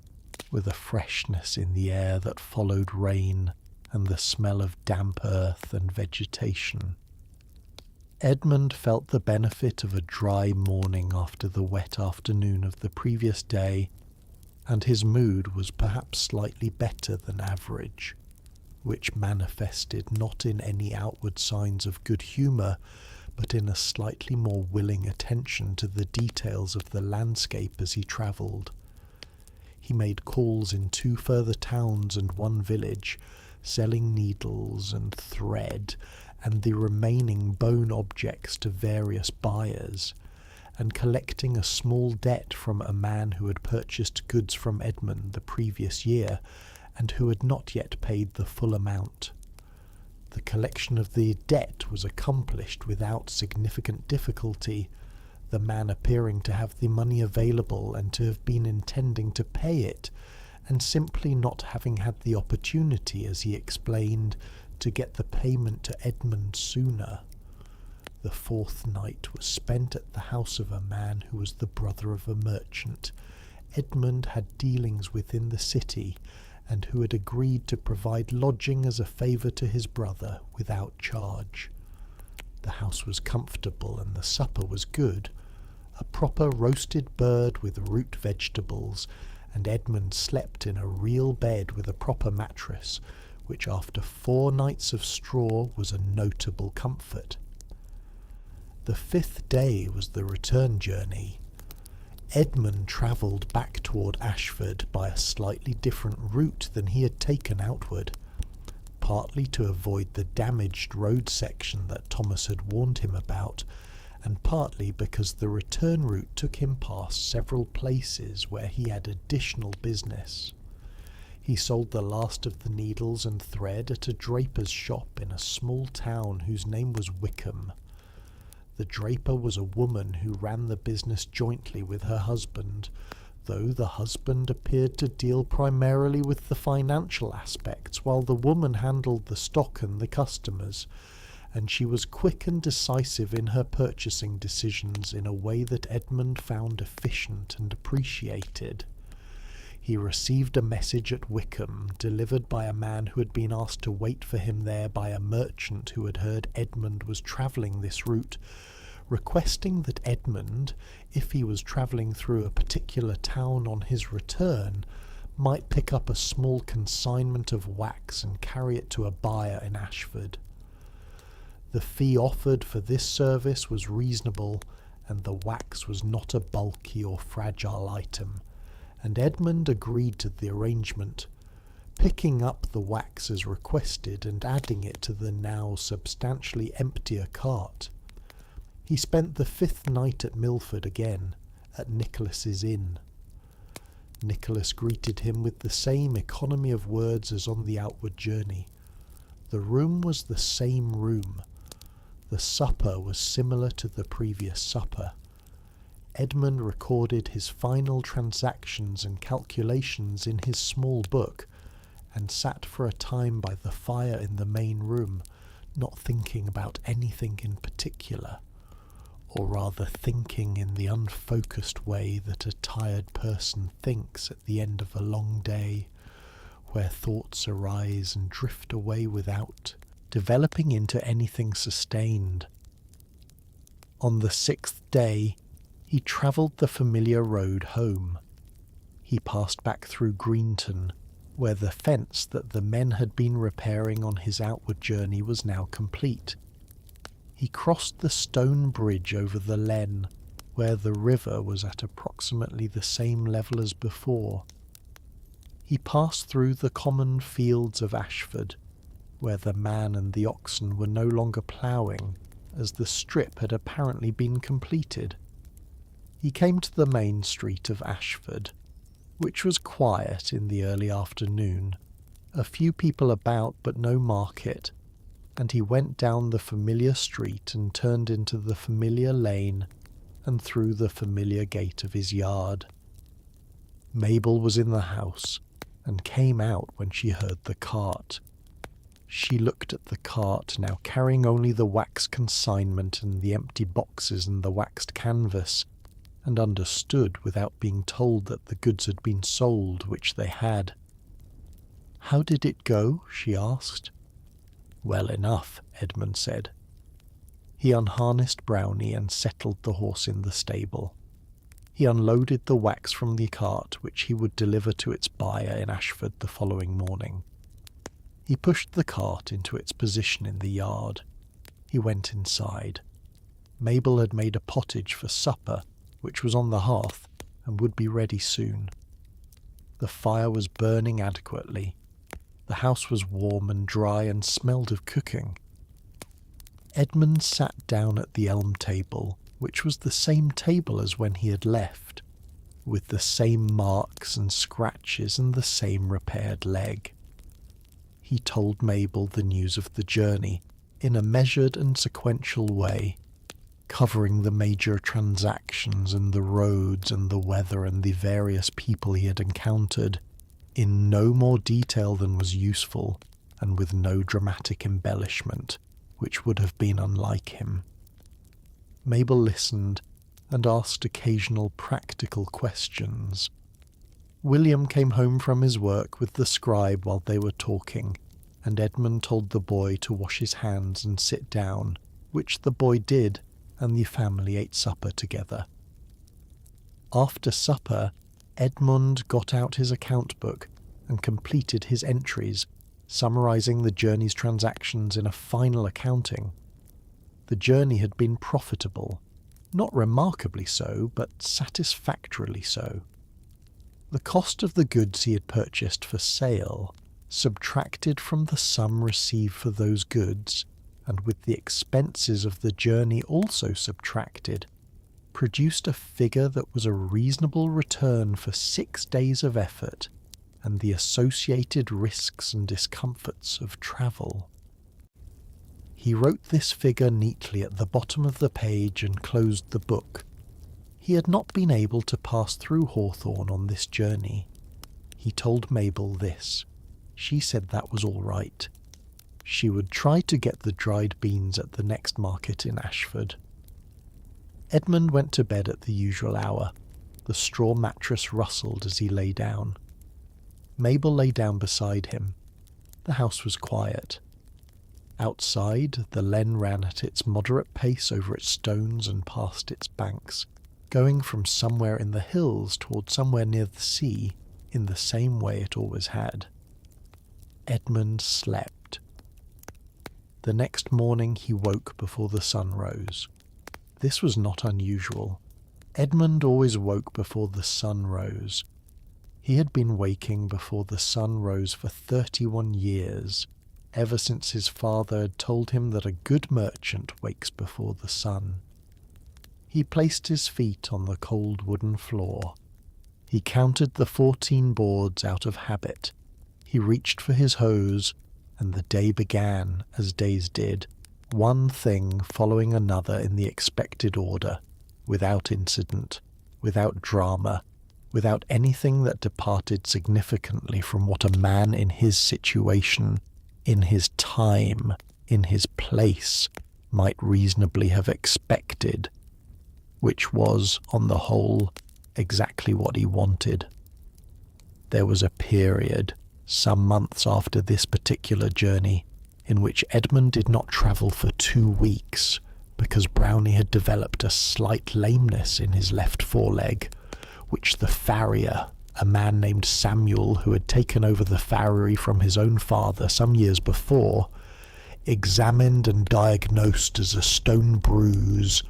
with a freshness in the air that followed rain and the smell of damp earth and vegetation. Edmund felt the benefit of a dry morning after the wet afternoon of the previous day, and his mood was perhaps slightly better than average, which manifested not in any outward signs of good humour, but in a slightly more willing attention to the details of the landscape as he travelled. He made calls in 2 further towns and 1 village, selling needles and thread and the remaining bone objects to various buyers, and collecting a small debt from a man who had purchased goods from Edmund the previous year and who had not yet paid the full amount. The collection of the debt was accomplished without significant difficulty, the man appearing to have the money available and to have been intending to pay it, and simply not having had the opportunity, as he explained, to get the payment to Edmund sooner. The 4th night was spent at the house of a man who was the brother of a merchant Edmund had dealings within the city, and who had agreed to provide lodging as a favour to his brother without charge. The house was comfortable and the supper was good, a proper roasted bird with root vegetables, and Edmund slept in a real bed with a proper mattress, which after 4 nights of straw was a notable comfort. The 5th day was the return journey. Edmund travelled back toward Ashford by a slightly different route than he had taken outward, partly to avoid the damaged road section that Thomas had warned him about, and partly because the return route took him past several places where he had additional business. He sold the last of the needles and thread at a draper's shop in a small town whose name was Wickham. The draper was a woman who ran the business jointly with her husband, though the husband appeared to deal primarily with the financial aspects while the woman handled the stock and the customers, and she was quick and decisive in her purchasing decisions in a way that Edmund found efficient and appreciated. He received a message at Wickham, delivered by a man who had been asked to wait for him there by a merchant who had heard Edmund was travelling this route, requesting that Edmund, if he was travelling through a particular town on his return, might pick up a small consignment of wax and carry it to a buyer in Ashford. The fee offered for this service was reasonable, and the wax was not a bulky or fragile item, and Edmund agreed to the arrangement, picking up the wax as requested and adding it to the now substantially emptier cart. He spent the 5th night at Milford again, at Nicholas's inn. Nicholas greeted him with the same economy of words as on the outward journey. The room was the same room. The supper was similar to the previous supper. Edmund recorded his final transactions and calculations in his small book, and sat for a time by the fire in the main room, not thinking about anything in particular, or rather thinking in the unfocused way that a tired person thinks at the end of a long day, where thoughts arise and drift away without developing into anything sustained. On the 6th day, he travelled the familiar road home. He passed back through Greenton, where the fence that the men had been repairing on his outward journey was now complete. He crossed the stone bridge over the Len, where the river was at approximately the same level as before. He passed through the common fields of Ashford, where the man and the oxen were no longer ploughing, as the strip had apparently been completed. He came to the main street of Ashford, which was quiet in the early afternoon, a few people about but no market, and he went down the familiar street and turned into the familiar lane and through the familiar gate of his yard. Mabel was in the house and came out when she heard the cart. She looked at the cart, now carrying only the wax consignment and the empty boxes and the waxed canvas, and understood without being told that the goods had been sold, which they had. "How did it go?" she asked. "Well enough," Edmund said. He unharnessed Brownie and settled the horse in the stable. He unloaded the wax from the cart, which he would deliver to its buyer in Ashford the following morning. He pushed the cart into its position in the yard. He went inside. Mabel had made a pottage for supper, which was on the hearth and would be ready soon. The fire was burning adequately. The house was warm and dry and smelled of cooking. Edmund sat down at the elm table, which was the same table as when he had left, with the same marks and scratches and the same repaired leg. He told Mabel the news of the journey in a measured and sequential way, covering the major transactions and the roads and the weather and the various people he had encountered, in no more detail than was useful, and with no dramatic embellishment, which would have been unlike him. Mabel listened and asked occasional practical questions. William came home from his work with the scribe while they were talking, and Edmund told the boy to wash his hands and sit down, which the boy did, and the family ate supper together. After supper, Edmund got out his account book and completed his entries, summarising the journey's transactions in a final accounting. The journey had been profitable, not remarkably so, but satisfactorily so. The cost of the goods he had purchased for sale, subtracted from the sum received for those goods, and with the expenses of the journey also subtracted, produced a figure that was a reasonable return for 6 days of effort and the associated risks and discomforts of travel. He wrote this figure neatly at the bottom of the page and closed the book. He had not been able to pass through Hawthorne on this journey. He told Mabel this. She said that was all right. She would try to get the dried beans at the next market in Ashford. Edmund went to bed at the usual hour. The straw mattress rustled as he lay down. Mabel lay down beside him. The house was quiet. Outside, the Len ran at its moderate pace over its stones and past its banks, going from somewhere in the hills toward somewhere near the sea, in the same way it always had. Edmund slept. The next morning he woke before the sun rose. This was not unusual. Edmund always woke before the sun rose. He had been waking before the sun rose for 31 years, ever since his father had told him that a good merchant wakes before the sun. He placed his feet on the cold wooden floor. He counted the 14 boards out of habit. He reached for his hose, and the day began, as days did, one thing following another in the expected order, without incident, without drama, without anything that departed significantly from what a man in his situation, in his time, in his place, might reasonably have expected, which was, on the whole, exactly what he wanted. There was a period, some months after this particular journey, in which Edmund did not travel for 2 weeks because Brownie had developed a slight lameness in his left foreleg, which the farrier, a man named Samuel who had taken over the farriery from his own father some years before, examined and diagnosed as a stone bruise,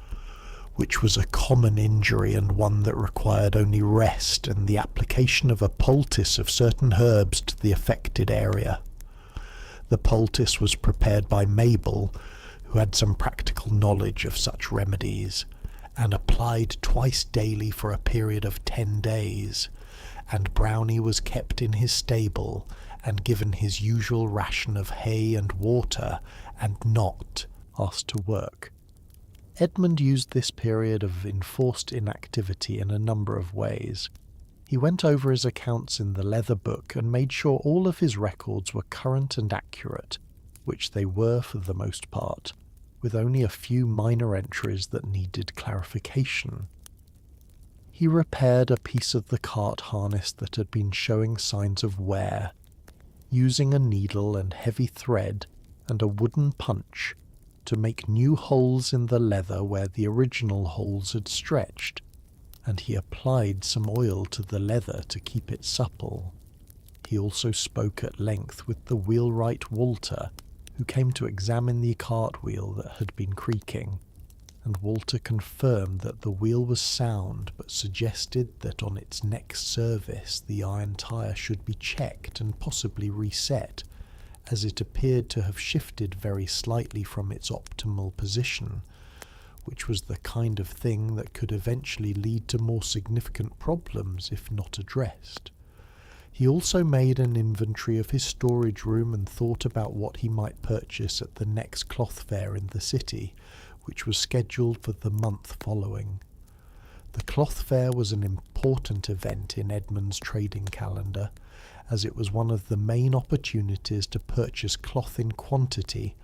which was a common injury and one that required only rest and the application of a poultice of certain herbs to the affected area. The poultice was prepared by Mabel, who had some practical knowledge of such remedies, and applied twice daily for a period of 10 days, and Brownie was kept in his stable and given his usual ration of hay and water, and not asked to work. Edmund used this period of enforced inactivity in a number of ways. He went over his accounts in the leather book and made sure all of his records were current and accurate, which they were for the most part, with only a few minor entries that needed clarification. He repaired a piece of the cart harness that had been showing signs of wear, using a needle and heavy thread and a wooden punch to make new holes in the leather where the original holes had stretched, and he applied some oil to the leather to keep it supple. He also spoke at length with the wheelwright Walter, who came to examine the cartwheel that had been creaking, and Walter confirmed that the wheel was sound, but suggested that on its next service the iron tyre should be checked and possibly reset, as it appeared to have shifted very slightly from its optimal position, which was the kind of thing that could eventually lead to more significant problems if not addressed. He also made an inventory of his storage room and thought about what he might purchase at the next cloth fair in the city, which was scheduled for the month following. The cloth fair was an important event in Edmund's trading calendar, as it was one of the main opportunities to purchase cloth in quantity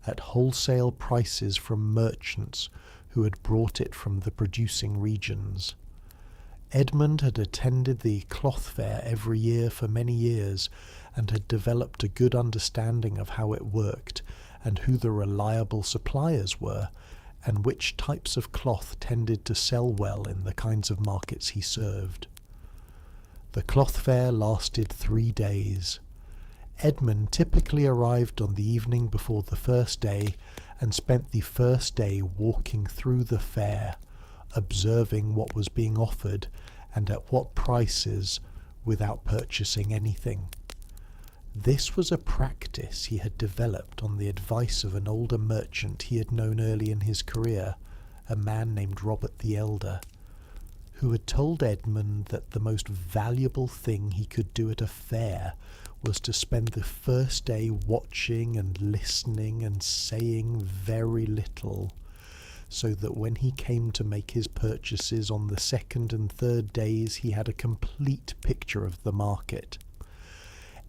at wholesale prices from merchants who had brought it from the producing regions. Edmund had attended the cloth fair every year for many years and had developed a good understanding of how it worked and who the reliable suppliers were and which types of cloth tended to sell well in the kinds of markets he served. The cloth fair lasted 3 days. Edmund typically arrived on the evening before the first day and spent the first day walking through the fair, observing what was being offered and at what prices without purchasing anything. This was a practice he had developed on the advice of an older merchant he had known early in his career, a man named Robert the Elder, who had told Edmund that the most valuable thing he could do at a fair was to spend the first day watching and listening and saying very little, so that when he came to make his purchases on the second and third days he had a complete picture of the market.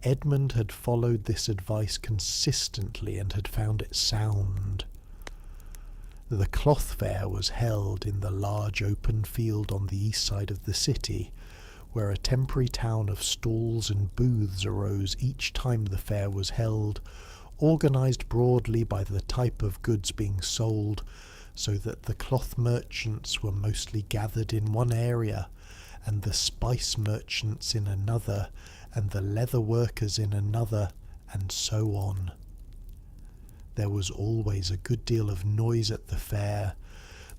Edmund had followed this advice consistently and had found it sound. The cloth fair was held in the large open field on the east side of the city, where a temporary town of stalls and booths arose each time the fair was held, organised broadly by the type of goods being sold, so that the cloth merchants were mostly gathered in one area, and the spice merchants in another, and the leather workers in another, and so on. There was always a good deal of noise at the fair,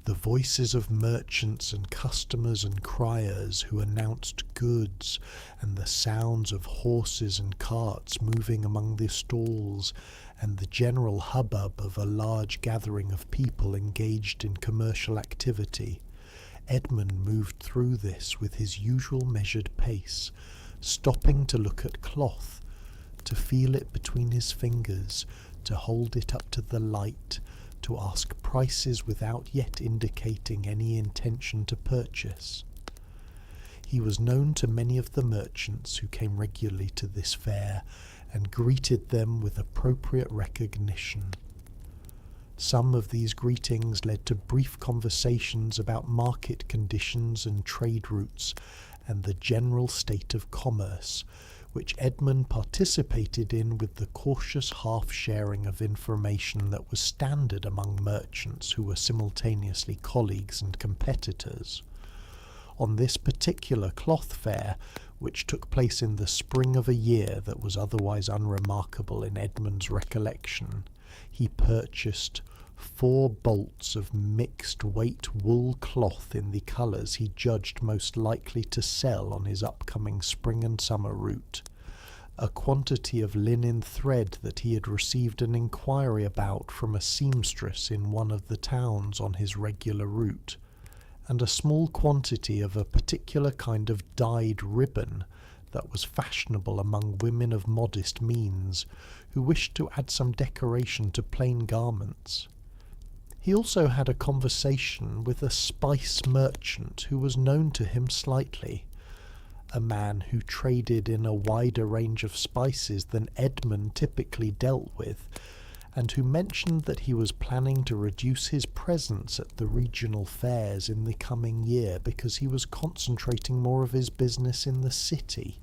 the voices of merchants and customers and criers who announced goods, and the sounds of horses and carts moving among the stalls, and the general hubbub of a large gathering of people engaged in commercial activity. Edmund moved through this with his usual measured pace, stopping to look at cloth, to feel it between his fingers, to hold it up to the light, to ask prices without yet indicating any intention to purchase. He was known to many of the merchants who came regularly to this fair and greeted them with appropriate recognition. Some of these greetings led to brief conversations about market conditions and trade routes and the general state of commerce, which Edmund participated in with the cautious half-sharing of information that was standard among merchants who were simultaneously colleagues and competitors. On this particular cloth fair, which took place in the spring of a year that was otherwise unremarkable in Edmund's recollection, he purchased 4 bolts of mixed-weight wool cloth in the colours he judged most likely to sell on his upcoming spring and summer route, a quantity of linen thread that he had received an inquiry about from a seamstress in one of the towns on his regular route, and a small quantity of a particular kind of dyed ribbon that was fashionable among women of modest means who wished to add some decoration to plain garments. He also had a conversation with a spice merchant who was known to him slightly, a man who traded in a wider range of spices than Edmund typically dealt with, and who mentioned that he was planning to reduce his presence at the regional fairs in the coming year because he was concentrating more of his business in the city.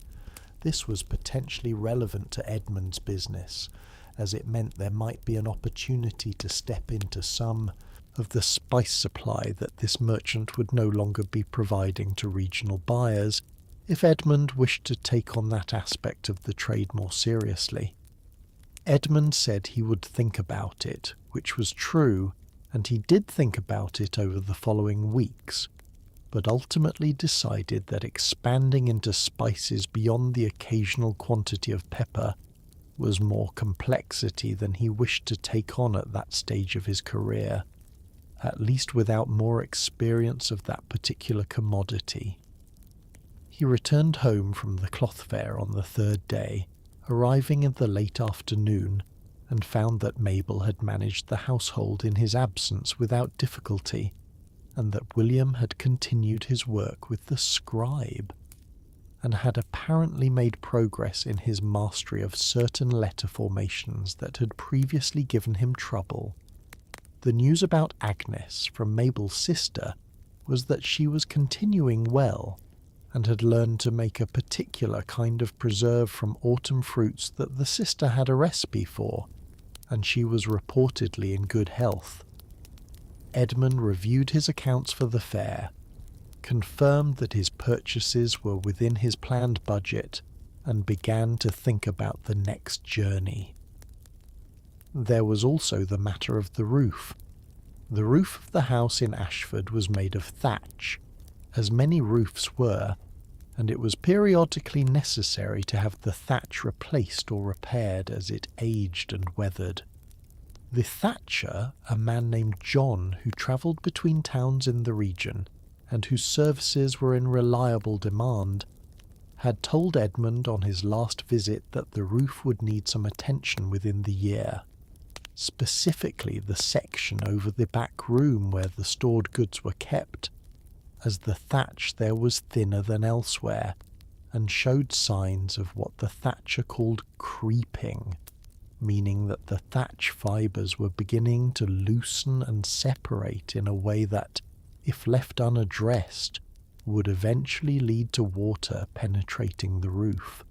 This was potentially relevant to Edmund's business, as it meant there might be an opportunity to step into some of the spice supply that this merchant would no longer be providing to regional buyers if Edmund wished to take on that aspect of the trade more seriously. Edmund said he would think about it, which was true, and he did think about it over the following weeks, but ultimately decided that expanding into spices beyond the occasional quantity of pepper was more complexity than he wished to take on at that stage of his career, at least without more experience of that particular commodity. He returned home from the cloth fair on the 3rd day, arriving in the late afternoon, and found that Mabel had managed the household in his absence without difficulty, and that William had continued his work with the scribe, and had apparently made progress in his mastery of certain letter formations that had previously given him trouble. The news about Agnes from Mabel's sister was that she was continuing well, and had learned to make a particular kind of preserve from autumn fruits that the sister had a recipe for, and she was reportedly in good health. Edmund reviewed his accounts for the fair, confirmed that his purchases were within his planned budget, and began to think about the next journey. There was also the matter of the roof. The roof of the house in Ashford was made of thatch, as many roofs were, and it was periodically necessary to have the thatch replaced or repaired as it aged and weathered. The thatcher, a man named John who travelled between towns in the region, and whose services were in reliable demand, had told Edmund on his last visit that the roof would need some attention within the year, specifically the section over the back room where the stored goods were kept, as the thatch there was thinner than elsewhere, and showed signs of what the thatcher called creeping, meaning that the thatch fibres were beginning to loosen and separate in a way that, if left unaddressed, would eventually lead to water penetrating the roof.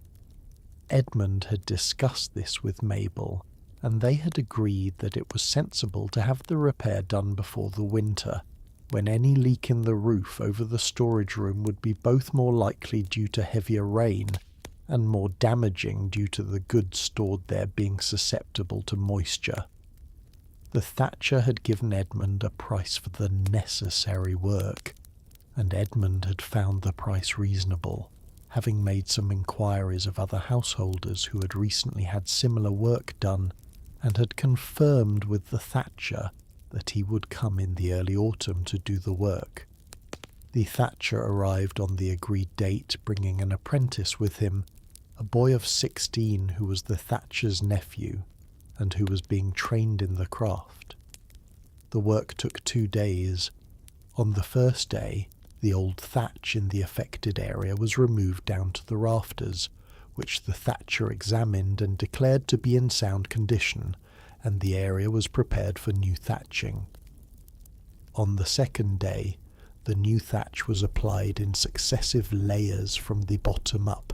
Edmund had discussed this with Mabel, and they had agreed that it was sensible to have the repair done before the winter, when any leak in the roof over the storage room would be both more likely due to heavier rain and more damaging due to the goods stored there being susceptible to moisture. The thatcher had given Edmund a price for the necessary work, and Edmund had found the price reasonable, having made some inquiries of other householders who had recently had similar work done, and had confirmed with the thatcher that he would come in the early autumn to do the work. The thatcher arrived on the agreed date, bringing an apprentice with him, a boy of 16 who was the thatcher's nephew, and who was being trained in the craft. The work took 2 days. On the first day, The old thatch in the affected area was removed down to the rafters, which the thatcher examined and declared to be in sound condition, and the area was prepared for new thatching. On the second day, the new thatch was applied in successive layers from the bottom up,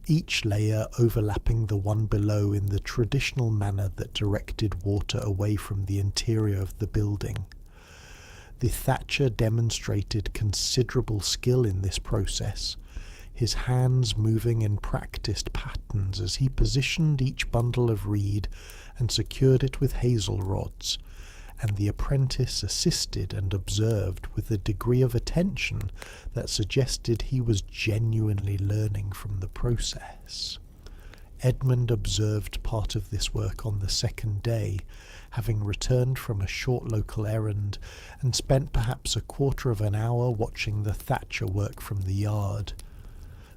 each layer overlapping the one below in the traditional manner that directed water away from the interior of the building. The thatcher demonstrated considerable skill in this process, his hands moving in practised patterns as he positioned each bundle of reed and secured it with hazel rods, and the apprentice assisted and observed with a degree of attention that suggested he was genuinely learning from the process. Edmund observed part of this work on the second day, having returned from a short local errand, and spent perhaps a quarter of an hour watching the thatcher work from the yard.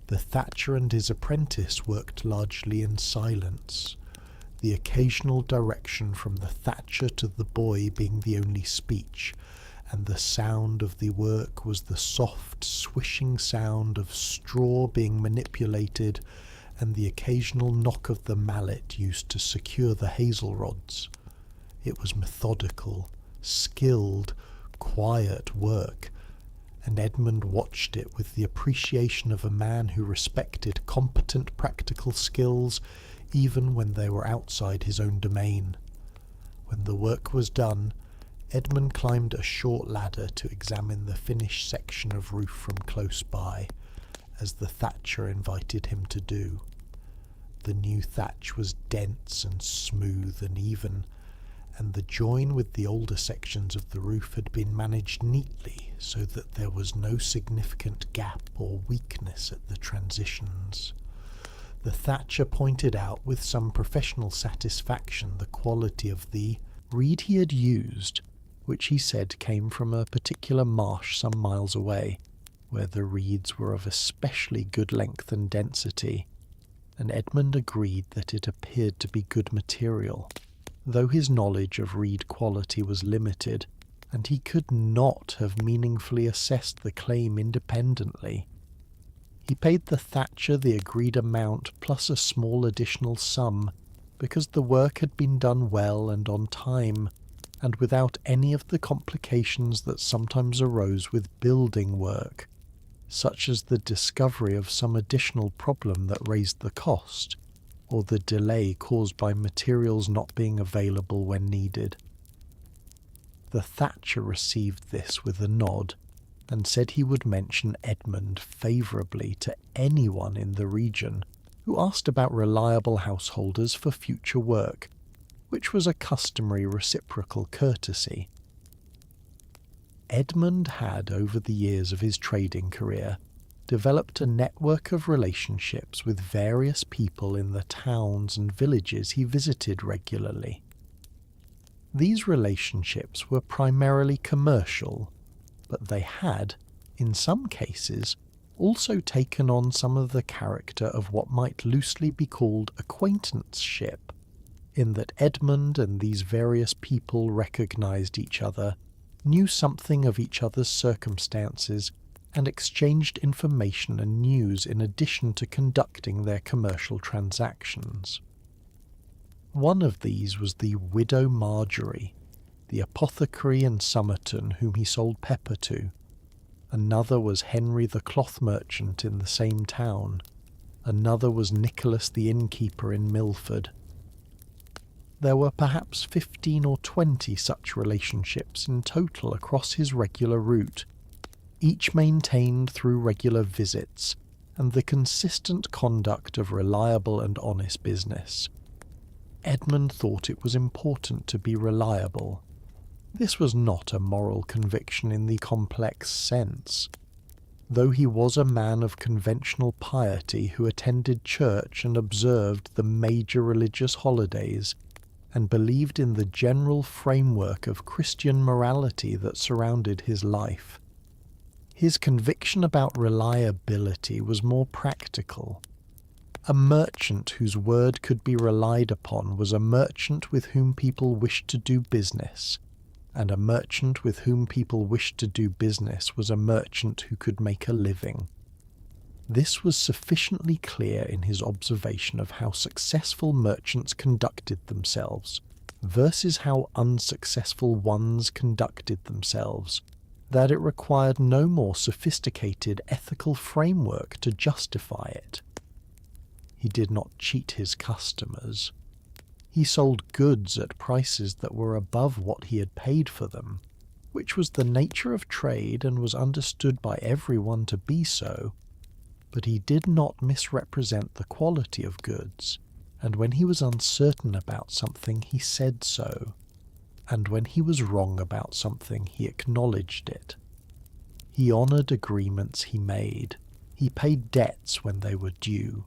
The thatcher and his apprentice worked largely in silence, the occasional direction from the thatcher to the boy being the only speech, and the sound of the work was the soft, swishing sound of straw being manipulated, and the occasional knock of the mallet used to secure the hazel rods. It was methodical, skilled, quiet work, and Edmund watched it with the appreciation of a man who respected competent practical skills even when they were outside his own domain. When the work was done, Edmund climbed a short ladder to examine the finished section of roof from close by, as the thatcher invited him to do. The new thatch was dense and smooth and even, and the join with the older sections of the roof had been managed neatly so that there was no significant gap or weakness at the transitions. The thatcher pointed out with some professional satisfaction the quality of the reed he had used, which he said came from a particular marsh some miles away, where the reeds were of especially good length and density, and Edmund agreed that it appeared to be good material, though his knowledge of reed quality was limited, and he could not have meaningfully assessed the claim independently. He paid the thatcher the agreed amount plus a small additional sum, because the work had been done well and on time, and without any of the complications that sometimes arose with building work, such as the discovery of some additional problem that raised the cost, or the delay caused by materials not being available when needed. The thatcher received this with a nod, and said he would mention Edmund favourably to anyone in the region who asked about reliable householders for future work, which was a customary reciprocal courtesy. Edmund had, over the years of his trading career, developed a network of relationships with various people in the towns and villages he visited regularly. These relationships were primarily commercial, but they had, in some cases, also taken on some of the character of what might loosely be called acquaintanceship, in that Edmund and these various people recognized each other, knew something of each other's circumstances, and exchanged information and news in addition to conducting their commercial transactions. One of these was the widow Marjorie, the apothecary in Somerton whom he sold pepper to. Another was Henry the cloth merchant in the same town. Another was Nicholas the innkeeper in Milford. There were perhaps 15 or 20 such relationships in total across his regular route, each maintained through regular visits and the consistent conduct of reliable and honest business. Edmund thought it was important to be reliable. This was not a moral conviction in the complex sense. Though he was a man of conventional piety who attended church and observed the major religious holidays, and believed in the general framework of Christian morality that surrounded his life, his conviction about reliability was more practical. A merchant whose word could be relied upon was a merchant with whom people wished to do business, and a merchant with whom people wished to do business was a merchant who could make a living. This was sufficiently clear in his observation of how successful merchants conducted themselves versus how unsuccessful ones conducted themselves, that it required no more sophisticated ethical framework to justify it. He did not cheat his customers. He sold goods at prices that were above what he had paid for them, which was the nature of trade and was understood by everyone to be so. But he did not misrepresent the quality of goods, and when he was uncertain about something he said so, and when he was wrong about something he acknowledged it. He honoured agreements he made. He paid debts when they were due.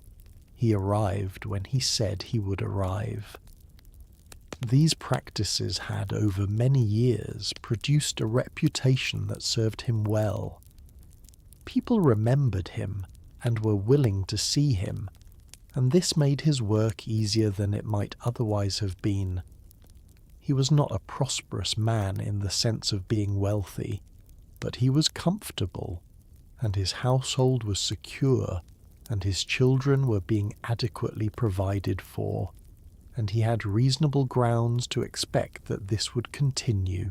He arrived when he said he would arrive. These practices had, over many years, produced a reputation that served him well. People remembered him and were willing to see him, and this made his work easier than it might otherwise have been. He was not a prosperous man in the sense of being wealthy, but he was comfortable, and his household was secure, and his children were being adequately provided for, and he had reasonable grounds to expect that this would continue,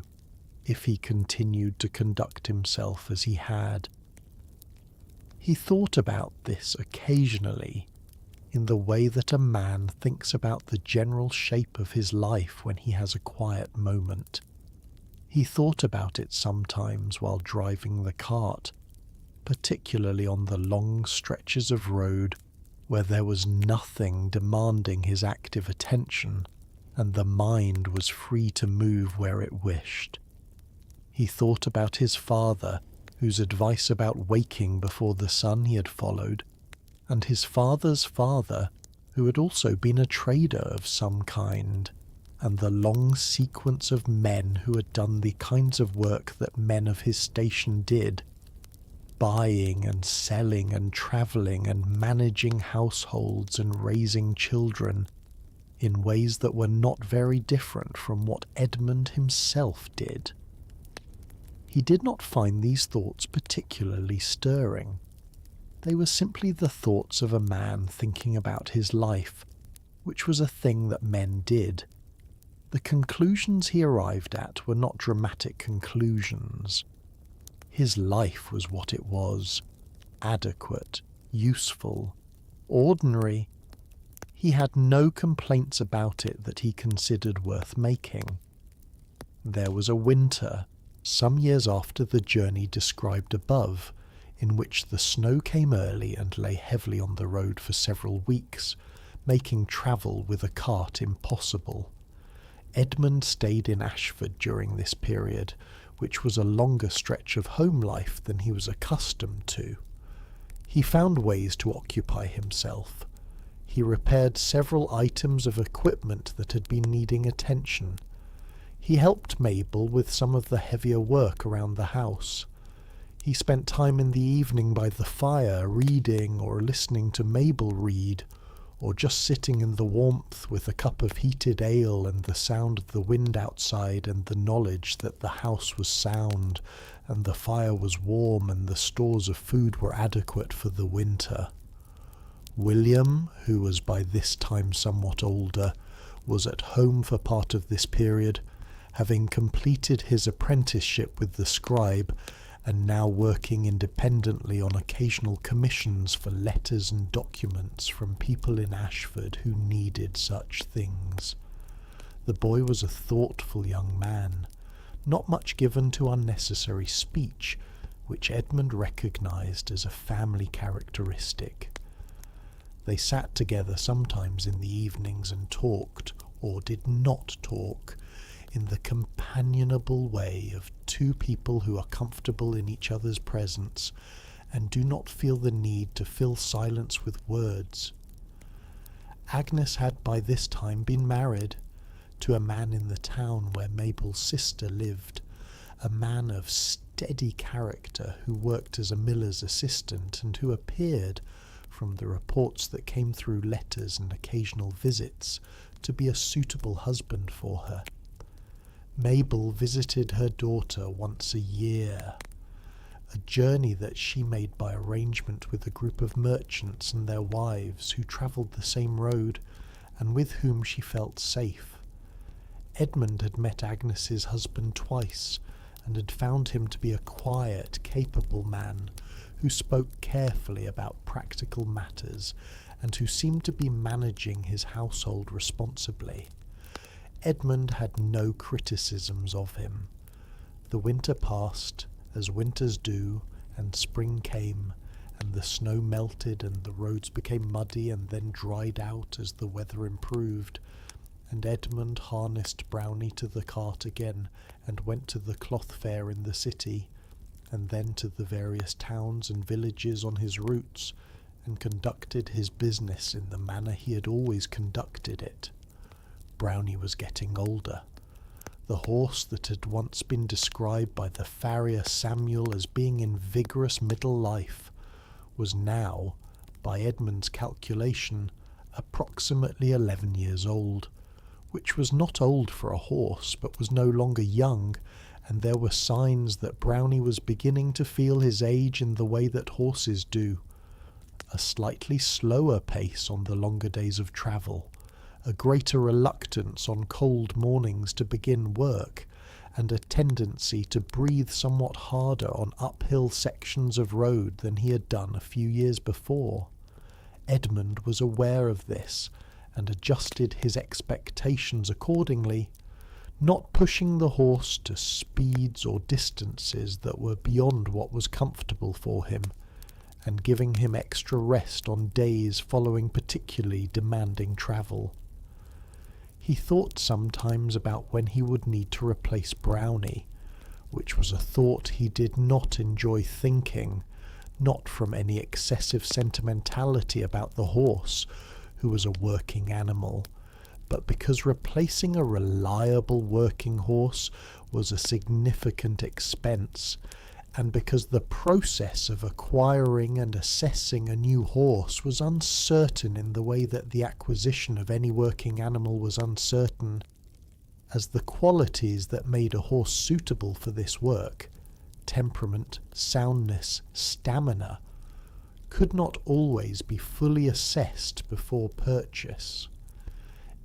if he continued to conduct himself as he had. He thought about this occasionally, in the way that a man thinks about the general shape of his life when he has a quiet moment. He thought about it sometimes while driving the cart, particularly on the long stretches of road where there was nothing demanding his active attention and the mind was free to move where it wished. He thought about his father, whose advice about waking before the sun he had followed, and his father's father, who had also been a trader of some kind, and the long sequence of men who had done the kinds of work that men of his station did, buying and selling and travelling and managing households and raising children in ways that were not very different from what Edmund himself did. He did not find these thoughts particularly stirring. They were simply the thoughts of a man thinking about his life, which was a thing that men did. The conclusions he arrived at were not dramatic conclusions. His life was what it was, adequate, useful, ordinary. He had no complaints about it that he considered worth making. There was a winter, some years after the journey described above, in which the snow came early and lay heavily on the road for several weeks, making travel with a cart impossible. Edmund stayed in Ashford during this period, which was a longer stretch of home life than he was accustomed to. He found ways to occupy himself. He repaired several items of equipment that had been needing attention. He helped Mabel with some of the heavier work around the house. He spent time in the evening by the fire reading or listening to Mabel read, or just sitting in the warmth with a cup of heated ale and the sound of the wind outside and the knowledge that the house was sound and the fire was warm and the stores of food were adequate for the winter. William, who was by this time somewhat older, was at home for part of this period, having completed his apprenticeship with the scribe and now working independently on occasional commissions for letters and documents from people in Ashford who needed such things. The boy was a thoughtful young man, not much given to unnecessary speech, which Edmund recognised as a family characteristic. They sat together sometimes in the evenings and talked, or did not talk, in the companionable way of two people who are comfortable in each other's presence and do not feel the need to fill silence with words. Agnes had by this time been married to a man in the town where Mabel's sister lived, a man of steady character who worked as a miller's assistant and who appeared, from the reports that came through letters and occasional visits, to be a suitable husband for her. Mabel visited her daughter once a year, a journey that she made by arrangement with a group of merchants and their wives who travelled the same road and with whom she felt safe. Edmund had met Agnes's husband twice and had found him to be a quiet, capable man who spoke carefully about practical matters and who seemed to be managing his household responsibly. Edmund had no criticisms of him. The winter passed, as winters do, and spring came, and the snow melted and the roads became muddy and then dried out as the weather improved, and Edmund harnessed Brownie to the cart again and went to the cloth fair in the city, and then to the various towns and villages on his routes, and conducted his business in the manner he had always conducted it. Brownie was getting older. The horse that had once been described by the farrier Samuel as being in vigorous middle life was now, by Edmund's calculation, approximately 11 years old, which was not old for a horse, but was no longer young, and there were signs that Brownie was beginning to feel his age in the way that horses do. A slightly slower pace on the longer days of travel, a greater reluctance on cold mornings to begin work, and a tendency to breathe somewhat harder on uphill sections of road than he had done a few years before. Edmund was aware of this, and adjusted his expectations accordingly, not pushing the horse to speeds or distances that were beyond what was comfortable for him, and giving him extra rest on days following particularly demanding travel. He thought sometimes about when he would need to replace Brownie, which was a thought he did not enjoy thinking, not from any excessive sentimentality about the horse, who was a working animal, but because replacing a reliable working horse was a significant expense, and because the process of acquiring and assessing a new horse was uncertain in the way that the acquisition of any working animal was uncertain, as the qualities that made a horse suitable for this work, temperament, soundness, stamina, could not always be fully assessed before purchase.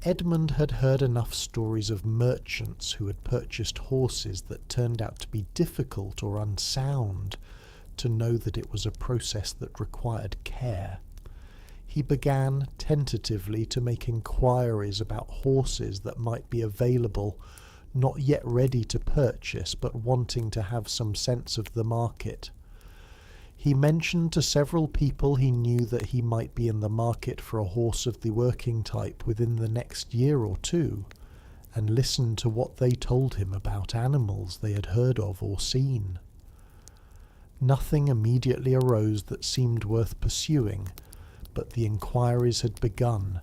Edmund had heard enough stories of merchants who had purchased horses that turned out to be difficult or unsound to know that it was a process that required care. He began tentatively to make inquiries about horses that might be available, not yet ready to purchase but wanting to have some sense of the market. He mentioned to several people he knew that he might be in the market for a horse of the working type within the next year or two, and listened to what they told him about animals they had heard of or seen. Nothing immediately arose that seemed worth pursuing, but the inquiries had begun,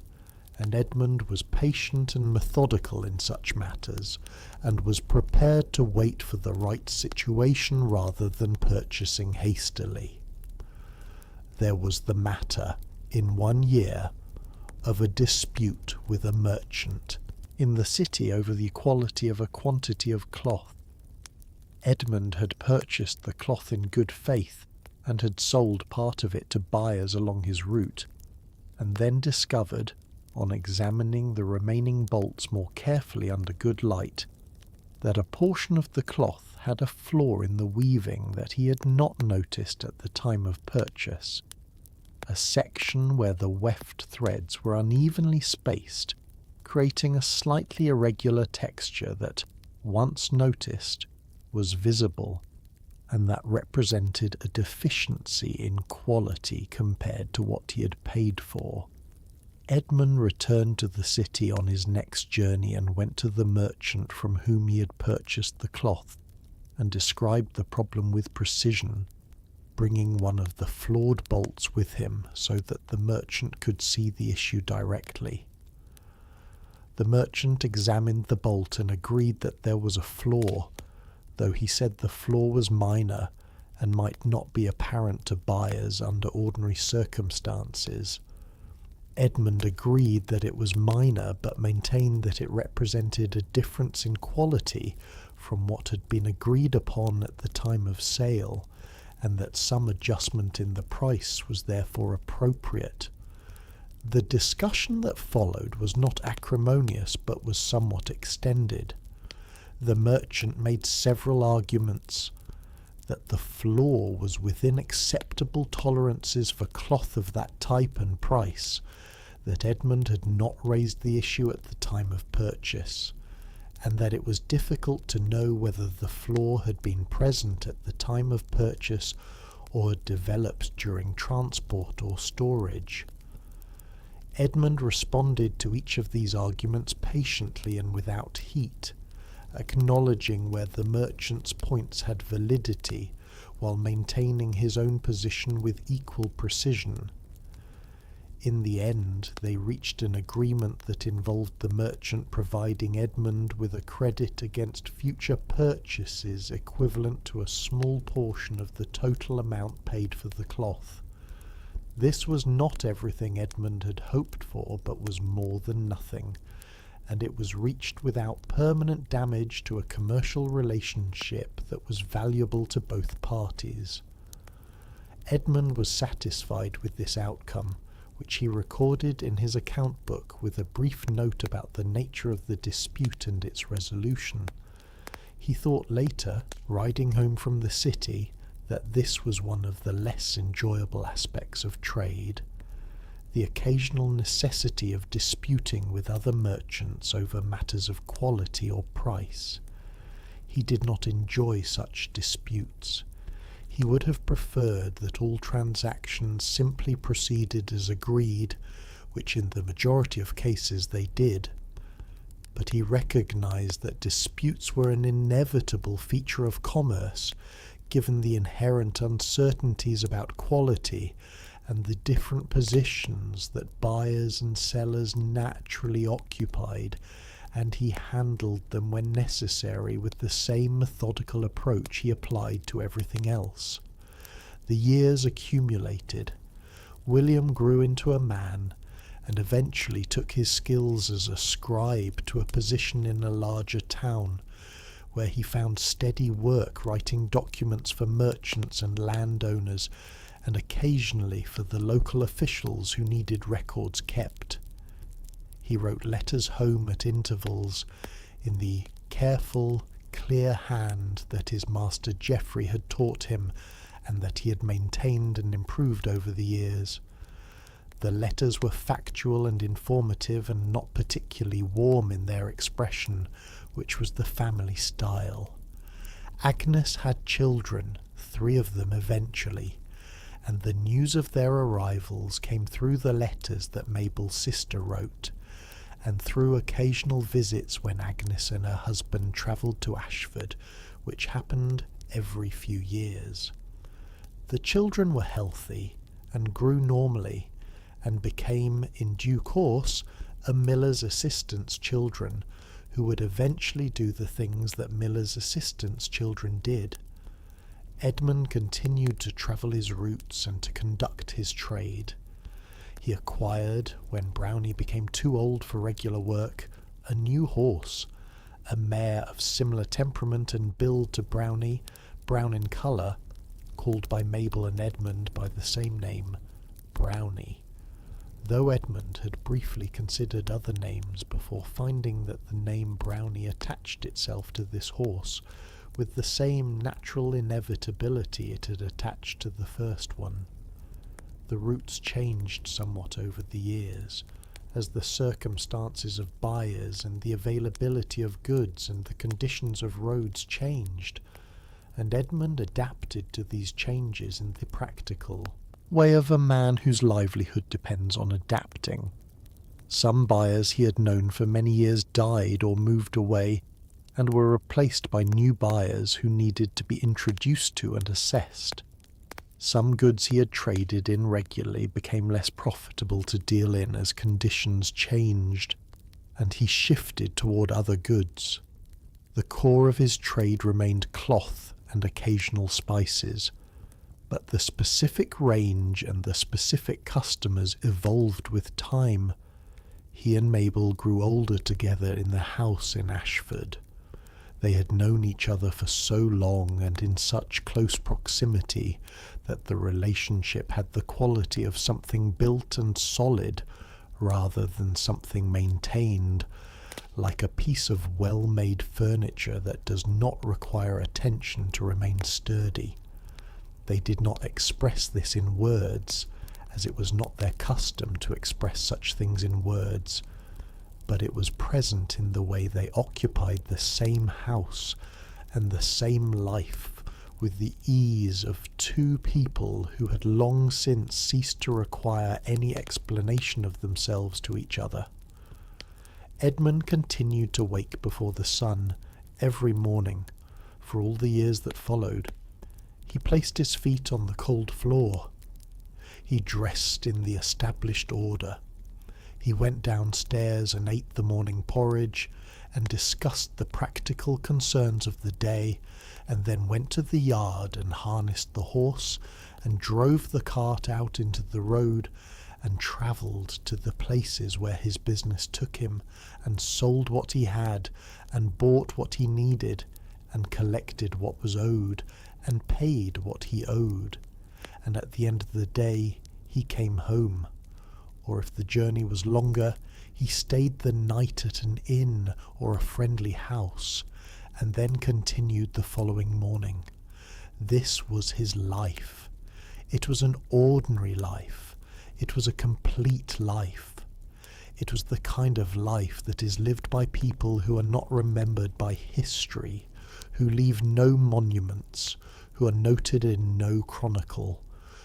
and Edmund was patient and methodical in such matters, and was prepared to wait for the right situation rather than purchasing hastily. There was the matter, in 1 year, of a dispute with a merchant in the city over the equality of a quantity of cloth. Edmund had purchased the cloth in good faith, and had sold part of it to buyers along his route, and then discovered, on examining the remaining bolts more carefully under good light, that a portion of the cloth had a flaw in the weaving that he had not noticed at the time of purchase, a section where the weft threads were unevenly spaced, creating a slightly irregular texture that, once noticed, was visible, and that represented a deficiency in quality compared to what he had paid for. Edmund returned to the city on his next journey and went to the merchant from whom he had purchased the cloth, and described the problem with precision, bringing one of the flawed bolts with him so that the merchant could see the issue directly. The merchant examined the bolt and agreed that there was a flaw, though he said the flaw was minor and might not be apparent to buyers under ordinary circumstances. Edmund agreed that it was minor, but maintained that it represented a difference in quality from what had been agreed upon at the time of sale, and that some adjustment in the price was therefore appropriate. The discussion that followed was not acrimonious, but was somewhat extended. The merchant made several arguments: that the floor was within acceptable tolerances for cloth of that type and price, that Edmund had not raised the issue at the time of purchase, and that it was difficult to know whether the floor had been present at the time of purchase or had developed during transport or storage. Edmund responded to each of these arguments patiently and without heat, acknowledging where the merchant's points had validity, while maintaining his own position with equal precision. In the end, they reached an agreement that involved the merchant providing Edmund with a credit against future purchases equivalent to a small portion of the total amount paid for the cloth. This was not everything Edmund had hoped for, but was more than nothing, and it was reached without permanent damage to a commercial relationship that was valuable to both parties. Edmund was satisfied with this outcome, which he recorded in his account book with a brief note about the nature of the dispute and its resolution. He thought later, riding home from the city, that this was one of the less enjoyable aspects of trade: the occasional necessity of disputing with other merchants over matters of quality or price. He did not enjoy such disputes. He would have preferred that all transactions simply proceeded as agreed, which in the majority of cases they did. But he recognized that disputes were an inevitable feature of commerce, given the inherent uncertainties about quality and the different positions that buyers and sellers naturally occupied, and he handled them when necessary with the same methodical approach he applied to everything else. The years accumulated. William grew into a man, and eventually took his skills as a scribe to a position in a larger town, where he found steady work writing documents for merchants and landowners, and occasionally for the local officials who needed records kept. He wrote letters home at intervals, in the careful, clear hand that his master Geoffrey had taught him, and that he had maintained and improved over the years. The letters were factual and informative, and not particularly warm in their expression, which was the family style. Agnes had children, 3 of them eventually, and the news of their arrivals came through the letters that Mabel's sister wrote, and through occasional visits when Agnes and her husband travelled to Ashford, which happened every few years. The children were healthy, and grew normally, and became, in due course, a miller's assistant's children, who would eventually do the things that miller's assistant's children did. Edmund continued to travel his routes and to conduct his trade. He acquired, when Brownie became too old for regular work, a new horse, a mare of similar temperament and build to Brownie, brown in colour, called by Mabel and Edmund by the same name, Brownie, though Edmund had briefly considered other names before finding that the name Brownie attached itself to this horse with the same natural inevitability it had attached to the first one. The routes changed somewhat over the years, as the circumstances of buyers and the availability of goods and the conditions of roads changed, and Edmund adapted to these changes in the practical way of a man whose livelihood depends on adapting. Some buyers he had known for many years died or moved away, and were replaced by new buyers who needed to be introduced to and assessed. Some goods he had traded in regularly became less profitable to deal in as conditions changed, and he shifted toward other goods. The core of his trade remained cloth and occasional spices, But the specific range and the specific customers evolved with time. He and Mabel grew older together in the house in Ashford. They had known each other for so long and in such close proximity that the relationship had the quality of something built and solid rather than something maintained, like a piece of well-made furniture that does not require attention to remain sturdy. They did not express this in words, as it was not their custom to express such things in words, but it was present in the way they occupied the same house and the same life with the ease of two people who had long since ceased to require any explanation of themselves to each other. Edmund continued to wake before the sun every morning for all the years that followed. He placed his feet on the cold floor. He dressed in the established order. He went downstairs and ate the morning porridge and discussed the practical concerns of the day, and then went to the yard and harnessed the horse and drove the cart out into the road and travelled to the places where his business took him, and sold what he had and bought what he needed and collected what was owed and paid what he owed, and at the end of the day he came home, or if the journey was longer, he stayed the night at an inn or a friendly house, and then continued the following morning. This was his life. It was an ordinary life. It was a complete life. It was the kind of life that is lived by people who are not remembered by history, who leave no monuments, who are noted in no chronicle,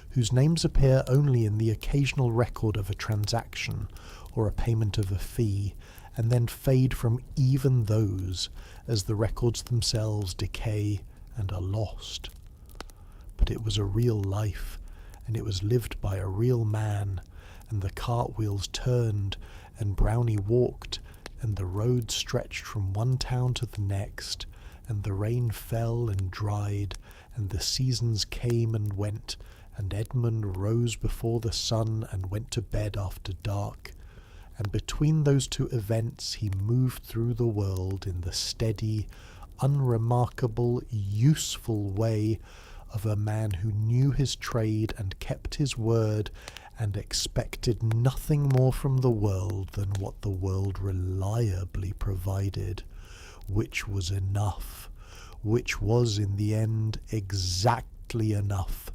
whose names appear only in the occasional record of a transaction or a payment of a fee, and then fade from even those as the records themselves decay and are lost. But it was a real life, and it was lived by a real man, and the cartwheels turned, and Brownie walked, and the road stretched from one town to the next, and the rain fell and dried, and the seasons came and went, and Edmund rose before the sun and went to bed after dark, and between those two events he moved through the world in the steady, unremarkable, useful way of a man who knew his trade and kept his word and expected nothing more from the world than what the world reliably provided, which was enough, which was in the end exactly enough